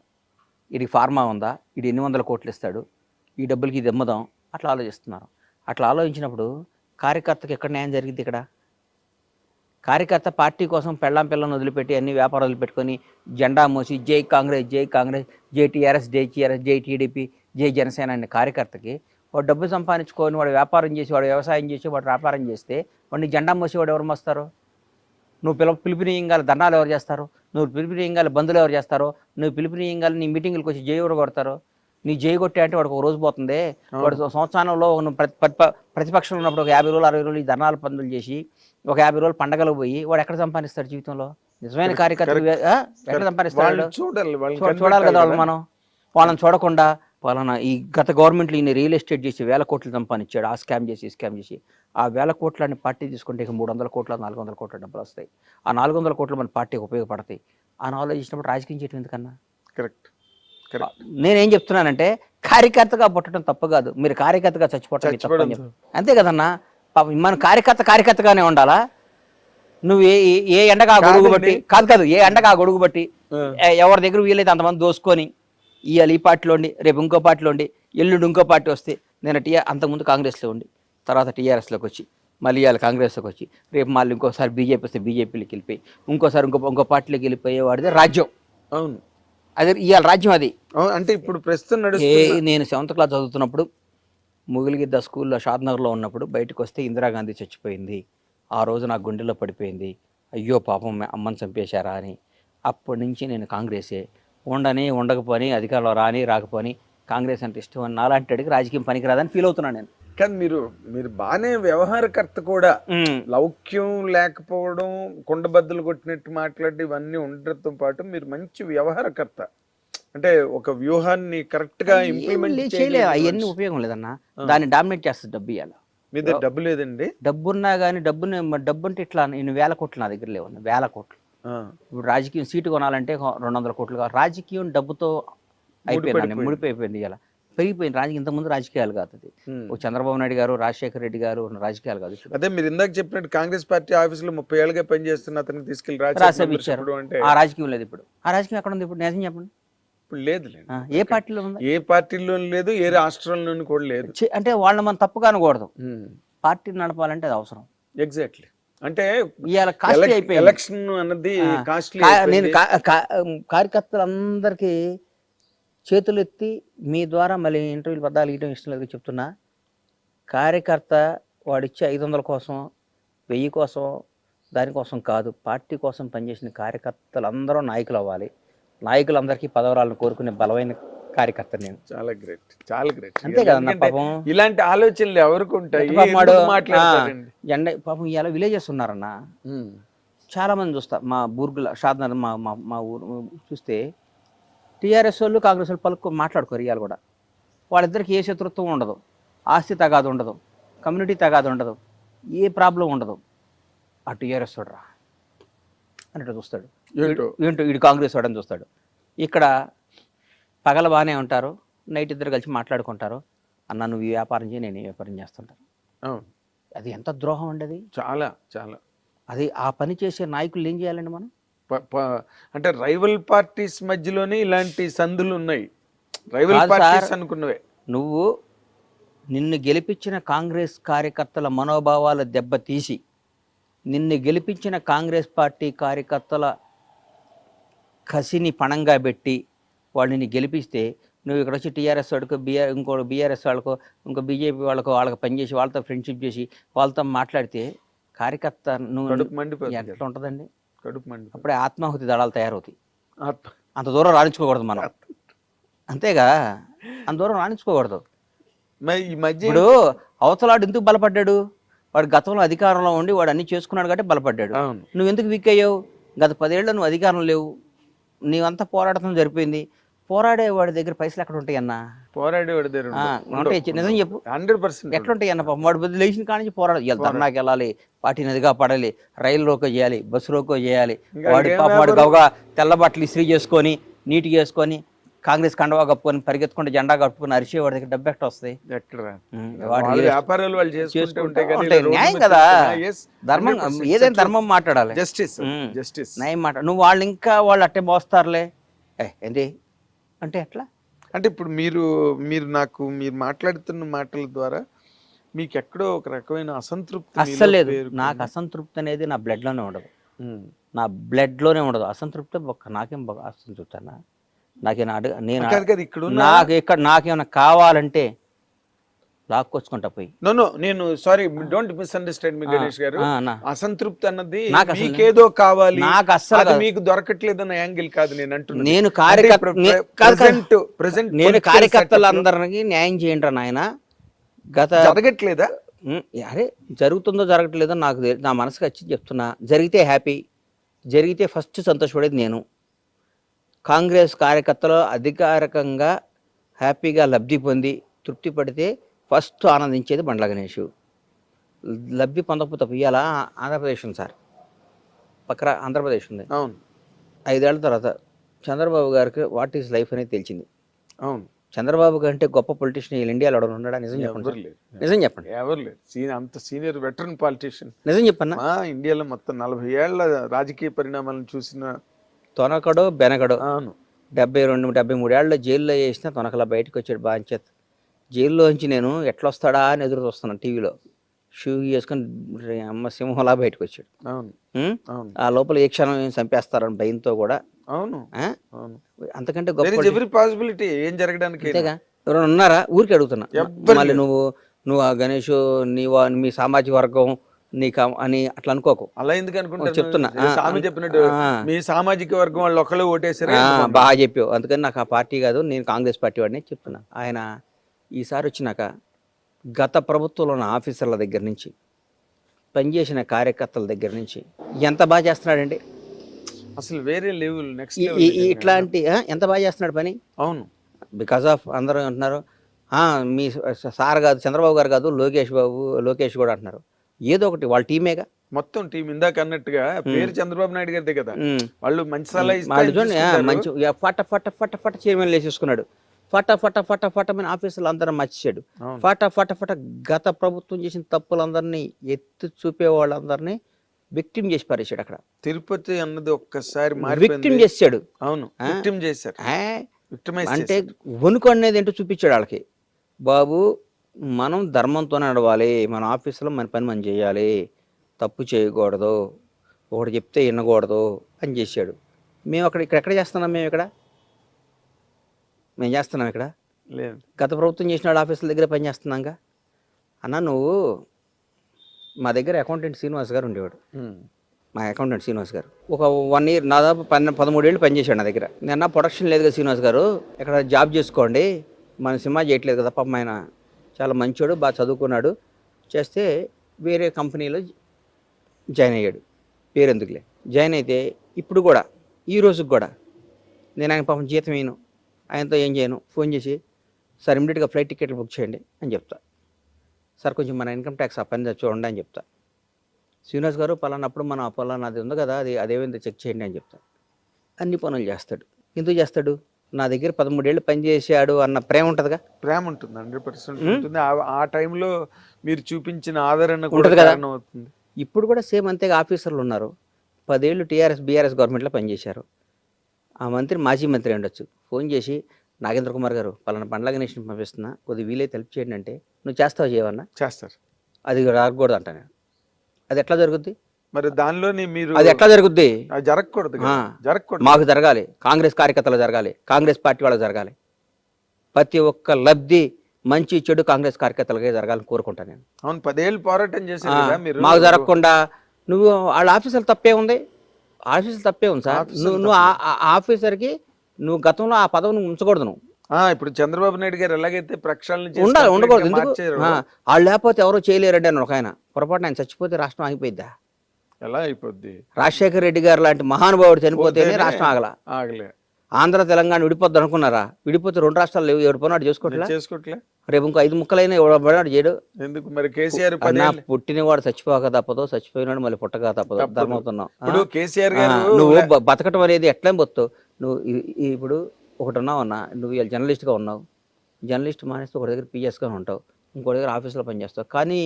వీడికి ఫార్మా ఉందా, వీడు 800 కోట్లు ఇస్తాడు, ఈ డబ్బులకి ఇది అమ్మదాం, అట్లా ఆలోచిస్తున్నారు. అట్లా ఆలోచించినప్పుడు కార్యకర్తకి ఎక్కడ న్యాయం జరిగింది? ఇక్కడ కార్యకర్త పార్టీ కోసం పిల్లని వదిలిపెట్టి అన్ని వ్యాపారాలు వదిలిపెట్టుకొని జెండా మోసి జై కాంగ్రెస్, జై టీఆర్ఎస్, జై టీడీపీ, జై జనసేన అనే కార్యకర్తకి వాడు డబ్బు సంపాదించుకొని వాడు వ్యాపారం చేసి, వాడు వ్యవసాయం చేసి, వాడు వ్యాపారం చేస్తే వాడిని జెండా మోసి వాడు ఎవరు మోస్తారు? నువ్వు పిలుపునీయంగాలి ధర్నాలు ఎవరు చేస్తారు? నువ్వు పిలుపునీయంగాలి బంధువులు ఎవరు చేస్తారో? నువ్వు పిలుపునీయంగాలి నీ మీటింగ్లకు వచ్చి జై ఎవరు కొడతారో? నీ జై కొట్టే అంటే వాడికి ఒక రోజు పోతుంది. వాడు సంవత్సరంలో ప్రతిపక్షంలో ఉన్నప్పుడు ఒక 50 రోజులు 60 రోజులు ఈ ధర్నాలు పనులు చేసి ఒక 50 రోజులు పండగలకు పోయి వాడు ఎక్కడ సంపాదిస్తాడు జీవితంలో? నిజమైన కార్యకర్త ఎక్కడ సంపాదిస్తాడు? చూడాలి కదా మనం. వాళ్ళని చూడకుండా వాళ్ళని ఈ గత గవర్నమెంట్లో ఈయన రియల్ ఎస్టేట్ చేసి 1000 కోట్లు సంపాదించాడు. ఆ స్కామ్ చేసి ఆ 1000 కోట్లని పార్టీ తీసుకుంటే ఇక 300 కోట్ల 400 కోట్ల డబ్బులు వస్తాయి. ఆ 400 కోట్లు మన పార్టీకి ఉపయోగపడతాయి అని ఆలోచించినప్పుడు రాజకీయం చేయడం ఎందుకన్నా? కరెక్ట్. నేనేం చెప్తున్నానంటే కార్యకర్తగా పుట్టడం తప్పు కాదు, మీరు కార్యకర్తగా చచ్చిపోవటం అంతే కదన్నా. మన కార్యకర్తగానే ఉండాలా? నువ్వు ఏ ఎండగా గొడుగు బట్టి కాదు ఏ ఎండగా గొడుగు బట్టి ఎవరి దగ్గర వీలైతే అంతమంది దోసుకొని ఇవాళ ఈ పార్టీలో ఉండి, రేపు ఇంకో పార్టీలో ఉండి, ఎల్లుండి ఇంకో పార్టీ వస్తే, నేను అంతకుముందు కాంగ్రెస్లో ఉండి, తర్వాత టీఆర్ఎస్లోకి వచ్చి, మళ్ళీ ఇవాళ కాంగ్రెస్లోకి వచ్చి, రేపు మళ్ళీ ఇంకోసారి బీజేపీ వస్తే బీజేపీలోకి వెళ్ళిపోయి, ఇంకోసారి ఇంకో పార్టీలోకి వెళ్ళిపోయేవాడిదే రాజ్యం. అవును, అదే ఇవాళ రాజ్యం అది. అంటే ఇప్పుడు ప్రస్తుతం నేను 7th క్లాస్ చదువుతున్నప్పుడు ముగిలిగిద్ద స్కూల్లో షాద్నగర్లో ఉన్నప్పుడు బయటకు వస్తే ఇందిరాగాంధీ చచ్చిపోయింది. ఆ రోజు నాకు గుండెల్లో పడిపోయింది, అయ్యో పాపం అమ్మని చంపేశారా అని. అప్పటి నుంచి నేను కాంగ్రెసే, ఉండకపోని అధికారంలో రాకపోని కాంగ్రెస్ అంటే ఇష్టం అని నాలాంటి అడిగి రాజకీయం పనికిరాదని ఫీల్ అవుతున్నాను నేను. కానీ మీరు బాగానే వ్యవహారకర్త కూడా, లౌక్యం లేకపోవడం, కొండబద్దలు కొట్టినట్టు మాట్లాడి ఇవన్నీ ఉండటంతో పాటు మీరు మంచి వ్యవహారకర్త. అంటే ఒక వ్యూహాన్ని కరెక్ట్ గా ఇంప్లిమెంట్ చేయలేదు, అవన్నీ ఉపయోగం లేదన్నా. దాన్ని డామినేట్ చేస్తుంది డబ్బు. ఇవ్వాలి మీ దగ్గర డబ్బు లేదండి? డబ్బున్నా కానీ డబ్బు అంటే ఇట్లా నేను 1000 కోట్లు నా దగ్గర లేవు, 1000 కోట్లు. ఇప్పుడు రాజకీయం సీటు కొనాలంటే 200 కోట్లు కావాలి. రాజకీయం డబ్బుతో అయిపోయింది, ముడిపోయిపోయింది. ఇలా పెరిగిపోయింది రాజకీయం. ఇంతకుముందు రాజకీయాలు కాదు, చంద్రబాబు నాయుడు గారు, రాజశేఖర రెడ్డి గారు రాజకీయాలు కాదు. అదే మీరు ఇందాక చెప్పినట్టు కాంగ్రెస్ పార్టీ ఆఫీసులో 30 ఏళ్ళుగా పనిచేస్తున్న అతన్ని తీసుకెళ్లి రాజ్యసభ ఇచ్చారు. ఆ రాజకీయం లేదు ఇప్పుడు. ఆ రాజకీయం ఎక్కడ ఉంది ఇప్పుడు? నిజం చెప్పండి. ఇప్పుడు లేదు. ఏ పార్టీలో ఉంది? ఏ పార్టీలో లేదు, ఏ రాష్ట్రంలోనూ కూడా లేదు. అంటే వాళ్ళని మనం తప్పుగా అనకూడదు. పార్టీ నడపాలంటే అది అవసరం. ఎగ్జాక్ట్లీ. అంటే ఎలక్షన్ అన్నది నేను కార్యకర్తలందరికీ చేతులు ఎత్తి మీ ద్వారా మళ్ళీ ఇంటర్వ్యూలు పద్దాలు ఇవ్వడం ఇష్టం లేదు చెప్తున్నా. కార్యకర్త వాడిచ్చే 500 కోసం, 1000 కోసం, దానికోసం కాదు, పార్టీ కోసం పనిచేసిన కార్యకర్తలందరూ నాయకులు అవ్వాలి. నాయకులందరికీ పదవరాలను కోరుకునే బలమైన కార్యకర్త నేను. చాలా గ్రేట్, చాలా గ్రేట్. అంతే కదన్నా. పాపం ఇలాంటి ఆలోచనలు ఎవరికి ఉంటాయి? పాపం ఇలా విలేజెస్ ఉన్నారన్న, చాలా మంది చూస్తా. మా బూర్గుల షాద్నగర్ మా ఊరు చూస్తే టీఆర్ఎస్ వాళ్ళు కాంగ్రెస్ వాళ్ళు మాట్లాడుకోరు ఇవాళ కూడా. వాళ్ళిద్దరికి ఏ శత్రుత్వం ఉండదు, ఆస్తి తగాదు ఉండదు, కమ్యూనిటీ తగాదు ఉండదు, ఏ ప్రాబ్లం ఉండదు. ఆ టీఆర్ఎస్ చూడరా అన్నట్టు చూస్తాడు, ఏంటో వీడు కాంగ్రెస్ వాడని చూస్తాడు. ఇక్కడ పగల బాగానే ఉంటారు, నైట్ ఇద్దరు కలిసి మాట్లాడుకుంటారు. అన్న నువ్వు ఈ వ్యాపారం చేయి, నేను ఈ వ్యాపారం చేస్తుంటాను. అది ఎంత ద్రోహం అండి అది. చాలా చాలా. అది ఆ పని చేసే నాయకులు ఏం చేయాలండి మనం? అంటే రైవల్ పార్టీస్ మధ్యలోనే ఇలాంటి సందులు ఉన్నాయి. రైవల్ పార్టీస్ అనుకున్నవే. నువ్వు నిన్ను గెలిపించిన కాంగ్రెస్ కార్యకర్తల మనోభావాల దెబ్బతీసి, నిన్ను గెలిపించిన కాంగ్రెస్ పార్టీ కార్యకర్తల కసిని పణంగా పెట్టి వాళ్ళని గెలిపిస్తే, నువ్వు ఇక్కడ వచ్చి టీఆర్ఎస్ వాడికో ఇంకో బీఆర్ఎస్ వాళ్ళకో ఇంకో బీజేపీ వాళ్ళకి పనిచేసి వాళ్ళతో ఫ్రెండ్షిప్ చేసి వాళ్ళతో మాట్లాడితే కార్యకర్త నువ్వు ఎట్లా ఉంటుందండి? అప్పుడే ఆత్మాహుతి దళాలు తయారవుతాయి. అంత దూరం రాణించుకోకూడదు మనం, అంతేగా, అంత దూరం రాణించుకోకూడదు. ఇప్పుడు అవతలాడు ఎందుకు బలపడ్డాడు? వాడు గతంలో అధికారంలో ఉండి వాడు అన్ని చేసుకున్నాడు కాబట్టి బలపడ్డాడు. నువ్వు ఎందుకు వీక్ అయ్యావు? గత 10 ఏళ్ళు నువ్వు అధికారం లేవు, నీవంతా పోరాటం జరిపోయింది. పోరాడేవాడి దగ్గర పైసలు ఎక్కడ ఉంటాయి అన్న? పోరాడేవాడి దగ్గర ఉంటాయి, నిజం చెప్పు. 100% ఎట్లుంటాయి అన్న? వాడు బదులు లేచిన కానించి పోరాడు, ధర్నాకి వెళ్ళాలి, పార్టీని అదిగా పడాలి, రైలు రోకో చేయాలి, బస్సు రోకో చేయాలి. వాడు గవగా తెల్ల బట్టలు ఇస్త్రీ చేసుకొని నీట్గా చేసుకొని కాంగ్రెస్ కండవా కప్పుకొని పరిగెత్తుకుంటే జెండా కట్టుకుని అరిచేవాడి దగ్గర డబ్బు ఎట్ట వస్తాయి? న్యాయం కదా, ధర్మం. ఏదైనా ధర్మం మాట్లాడాలి, జస్టిస్ న్యాయం మాట్లాడాలి. నువ్వు వాళ్ళు ఇంకా వాళ్ళు అట్టే మోస్తారులే ఏంటి అంటే ఎట్లా? అంటే ఇప్పుడు మీరు మాట్లాడుతున్న మాటల ద్వారా మీకు ఎక్కడో ఒక రకమైన అసంతృప్తి అస్సలు లేదు. నాకు అసంతృప్తి అనేది నా బ్లడ్లోనే ఉండదు, నా బ్లడ్లోనే ఉండదు అసంతృప్తి. నాకేం అసంతృప్తి అన్న? నాకేమన్నా కావాలంటే లాక్కొచ్చుకుంటా పోయి. నేను సారీ, డోంట్ మిస్అండర్స్టాండ్ మీ గణేష్ గారు. అసంతృప్తి అన్నది మీకేదో కావాలి, నాకు అసలు మీకు దొరకట్లేదన్న యాంగిల్ కాదు నేను అంటున్నాను. నేను కార్యకర్తలందరికీ న్యాయం చేయండి నాయన. గత జరగట్లేదా? అరే జరుగుతుందో జరగట్లేదో నాకు నా మనసుకు వచ్చి చెప్తున్నా. జరిగితే హ్యాపీ, జరిగితే ఫస్ట్ సంతోషపడేది నేను. కాంగ్రెస్ కార్యకర్తలు అధికారికంగా హ్యాపీగా లబ్ధి పొంది తృప్తి పడితే ఫస్ట్ ఆనందించేది బండ్ల గణేష్. లబ్ధి పొందకపోతే ఇవాళ ఆంధ్రప్రదేశ్ ఉంది సార్, పక్కన ఆంధ్రప్రదేశ్ ఉంది. అవును. 5 ఏళ్ల తర్వాత చంద్రబాబు గారికి వాట్ ఈస్ లైఫ్ అనేది తెలిసింది. అవును. చంద్రబాబు కంటే గొప్ప పొలిటీషియన్ ఇండియాలో ఎవరు ఉన్నాడా? నిజం చెప్పండి, నిజం చెప్పండి. ఎవరు లేదు, అంత సీనియర్ వెటరన్ పాలిటీషియన్. నిజం చెప్పన్నా, ఇండియాలో మొత్తం 40 ఏళ్ల రాజకీయ పరిణామాలను చూసిన తొనకడో బెనకడో. 72-73 ఏళ్ళలో జైల్లో వేసిన తొనకలా బయటకు వచ్చాడు బాంచేత్. జైల్లోంచి నేను ఎట్లా వస్తాడా అని ఎదురు చూస్తున్నాను టీవీలో. షూ వేసుకొని అమ్మ సింహంలా బయటకు వచ్చాడు. ఆ లోపల ఏ క్షణం ఏం చంపేస్తారని భయంతో కూడా. అవును, అంతకంటే గొప్ప పాసిబిలిటీ ఏం జరగడానికి ఎవరైనా ఉన్నారా? ఊరికి అడుగుతున్నా. మళ్ళీ నువ్వు ఆ గణేష్ మీ సామాజిక వర్గం నీకు అని అట్లా అనుకోకు. అలా ఎందుకు అనుకుంటా చెప్తున్నా, చెప్పినట్టు మీ సామాజిక వర్గం వాళ్ళు ఒకళ్ళు ఓటేసారు. బాగా చెప్పావు, అందుకని నాకు ఆ పార్టీ కాదు, నేను కాంగ్రెస్ పార్టీ వాడిని చెప్తున్నా. ఆయన ఈసారి వచ్చినాక గత ప్రభుత్వంలో ఉన్న ఆఫీసర్ల దగ్గర నుంచి పనిచేసిన కార్యకర్తల దగ్గర నుంచి ఎంత బాగా చేస్తున్నాడండి అసలు. వేరే లెవెల్, నెక్స్ట్ ఇట్లాంటి ఎంత బాగా చేస్తున్నాడు పని. అవును. బికాస్ ఆఫ్ అందరూ అంటున్నారు మీ సార్ కాదు చంద్రబాబు గారు కాదు లోకేష్ కూడా అంటున్నారు. ఏదో ఒకటి వాళ్ళ టీమేగా, మొత్తం టీం. ఇందాక అన్నట్టుగా పేరు చంద్రబాబు నాయుడు గారిదే కదా, వాళ్ళు మంచి సలహా మంచి ఫట ఫట ఫట ఫట చైర్మన్ వేసేసుకున్నాడు. ఫట ఫట ఫట ఫట మన ఆఫీసులు అందరం మర్చిచాడు. ఫట ఫట ఫట గత ప్రభుత్వం చేసిన తప్పులందరినీ ఎత్తి చూపే వాళ్ళందరినీ విక్టిమ్ చేసి పారేశాడు. అక్కడ తిరుపతి అన్నది ఒక్కసారి విక్టిమ్ చేశాడు. అవును, విక్టిమ్ చేశారు. అంటే వణుకు అనేది ఏంటో చూపించాడు వాళ్ళకి. బాబు మనం ధర్మంతో నడవాలి, మన ఆఫీసులో మన పని మనం చేయాలి, తప్పు చేయకూడదు, ఒకటి చెప్తే వినకూడదు అని చేశాడు. మేము ఇక్కడ చేస్తున్నాం, మేము చేస్తున్నాం ఇక్కడ లేదు. గత ప్రభుత్వం చేసిన వాళ్ళ ఆఫీసుల దగ్గర పని చేస్తున్నాంగా. అన్న నువ్వు మా దగ్గర అకౌంటెంట్ శ్రీనివాస్ గారు ఉండేవాడు. మా అకౌంటెంట్ శ్రీనివాస్ గారు ఒక 1 ఇయర్ దాదాపు 13 ఏళ్ళు పనిచేశాడు నా దగ్గర. నేను ప్రొడక్షన్ లేదు కదా శ్రీనివాస్ గారు, ఇక్కడ జాబ్ చేసుకోండి, మన సినిమా చేయట్లేదు కదా. పాపం ఆయన చాలా మంచోడు, బాగా చదువుకున్నాడు. చేస్తే వేరే కంపెనీలో జాయిన్ అయ్యాడు. పేరెందుకులే, జాయిన్ అయితే ఇప్పుడు కూడా ఈ రోజుకి కూడా నేను ఆయన పాపం జీతం వేయను. ఆయనతో ఏం చేయను, ఫోన్ చేసి సార్ ఇమీడియట్గా ఫ్లైట్ టికెట్లు బుక్ చేయండి అని చెప్తా. సార్ కొంచెం మన ఇన్కమ్ ట్యాక్స్ ఆ పని చూడండి అని చెప్తా. శ్రీనివాస్ గారు పలానప్పుడు మన పలానాది ఉంది కదా, అదేమైందో చెక్ చేయండి అని చెప్తా. అన్ని పనులు చేస్తాడు. ఎందుకు చేస్తాడు? నా దగ్గర 13 ఏళ్ళు పనిచేసాడు అన్న ప్రేమ ఉంటుందిగా. ప్రేమ ఉంటుంది, 100% ఉంటుంది. ఆ టైంలో మీరు చూపించిన ఆదరణ ఉంటుంది కూడా కదా. కారణం అవుతుంది. ఇప్పుడు కూడా సేమ్ అంతేగా. ఆఫీసర్లు ఉన్నారు, 10 ఏళ్ళు టీఆర్ఎస్ బీఆర్ఎస్ గవర్నమెంట్లో పనిచేశారు. ఆ మంత్రి మాజీ మంత్రి ఉండొచ్చు, ఫోన్ చేసి నాగేంద్ర కుమార్ గారు పలానా బండ్ల గణేష్ని పంపిస్తున్నా, కొద్దిగా వీలైతే హెల్ప్ చేయండి అంటే నువ్వు చేస్తావు చేయవన్నా? చేస్తారు. అది రాకూడదు అంట నేను. అది ఎట్లా జరుగుద్ది? మరి దానిలోని మీరు అది ఎట్లా జరుగుద్ది? అది జరగకూడదు కదా. జరగకూడదు. మాకు జరగాలి, కాంగ్రెస్ కార్యకర్తలు జరగాలి, కాంగ్రెస్ పార్టీ వాళ్ళకి జరగాలి. ప్రతి ఒక్క లబ్ధి మంచి చెడు కాంగ్రెస్ కార్యకర్తలకే జరగాలని కోరుకుంటాను నేను. అవును, 10 ఏళ్ళు పోరాటం చేశారు కదా మీరు. మాకు జరగకుండా నువ్వు వాళ్ళ ఆఫీసర్లు తప్పే ఉంది, ఆఫీసర్లు తప్పే ఉంది సార్. నువ్వు ఆఫీసర్కి నువ్వు గతంలో ఆ పదవిని ఉంచకూడదు. నువ్వు ఇప్పుడు చంద్రబాబు నాయుడు గారు ఎలాగైతే ప్రక్షాళన చేసి ఉండాలి, ఉండకూడదు. ఎందుకు? మార్చారో, వాళ్ళు లేకపోతే ఎవరో చేయలేరండి అని ఒక ఆయన. పొరపాటున ఆయన చచ్చిపోతే రాష్ట్రం ఆగిపోయిద్దా? ఎలా అయిపోద్ది? రాజశేఖర రెడ్డి గారు లాంటి మహానుభావుడు చనిపోతేనే రాష్ట్రం ఆగలే. ఆంధ్ర తెలంగాణ విడిపోద్ది అనుకున్నారా? విడిపోతే 2 రాష్ట్రాలు లేవు, ఎవడు పని చేసుకోవట్లే. రేపు ఇంకో 5 ముక్కలైనా ఎవడు చేయడు. ఎందుకు మరి కేసీఆర్ పుట్టినవాడు చచ్చిపోక తప్పదు, చచ్చిపోయినాడు మళ్ళీ పుట్టక తప్పదు. ధర్మవుతున్నావు. ఇప్పుడు కేసీఆర్ గారు నువ్వు బతకటం అనేది ఎట్లా బతుతావు నువ్వు? ఇప్పుడు ఒకటి ఉన్నావు అన్న, నువ్వు ఇలా జర్నలిస్ట్గా ఉన్నావు, జర్నలిస్ట్ మానేస్తే ఒక దగ్గర పిఎస్గా ఉంటావు, ఇంకో దగ్గర ఆఫీస్లో పనిచేస్తావు. కానీ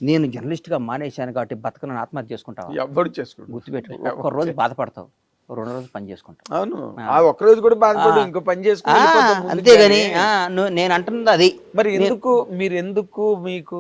నేను జర్నలిస్ట్గా మానేశాను కాబట్టి బతకను ఆత్మహత్య చేసుకుంటావు. ఎవ్వడు చేసుకుంటావు. గుర్తుపెట్టుకో, ఒక్క రోజు బాధపడతావు, 2 రోజులు పని చేసుకుంటావు. అవును, ఆ ఒక్క రోజు కూడా బాధపడు, ఇంకో పని చేసుకుంటా. అంతేగాని నేను అంటున్నది అది. మరి ఎందుకు మీరు ఎందుకు మీకు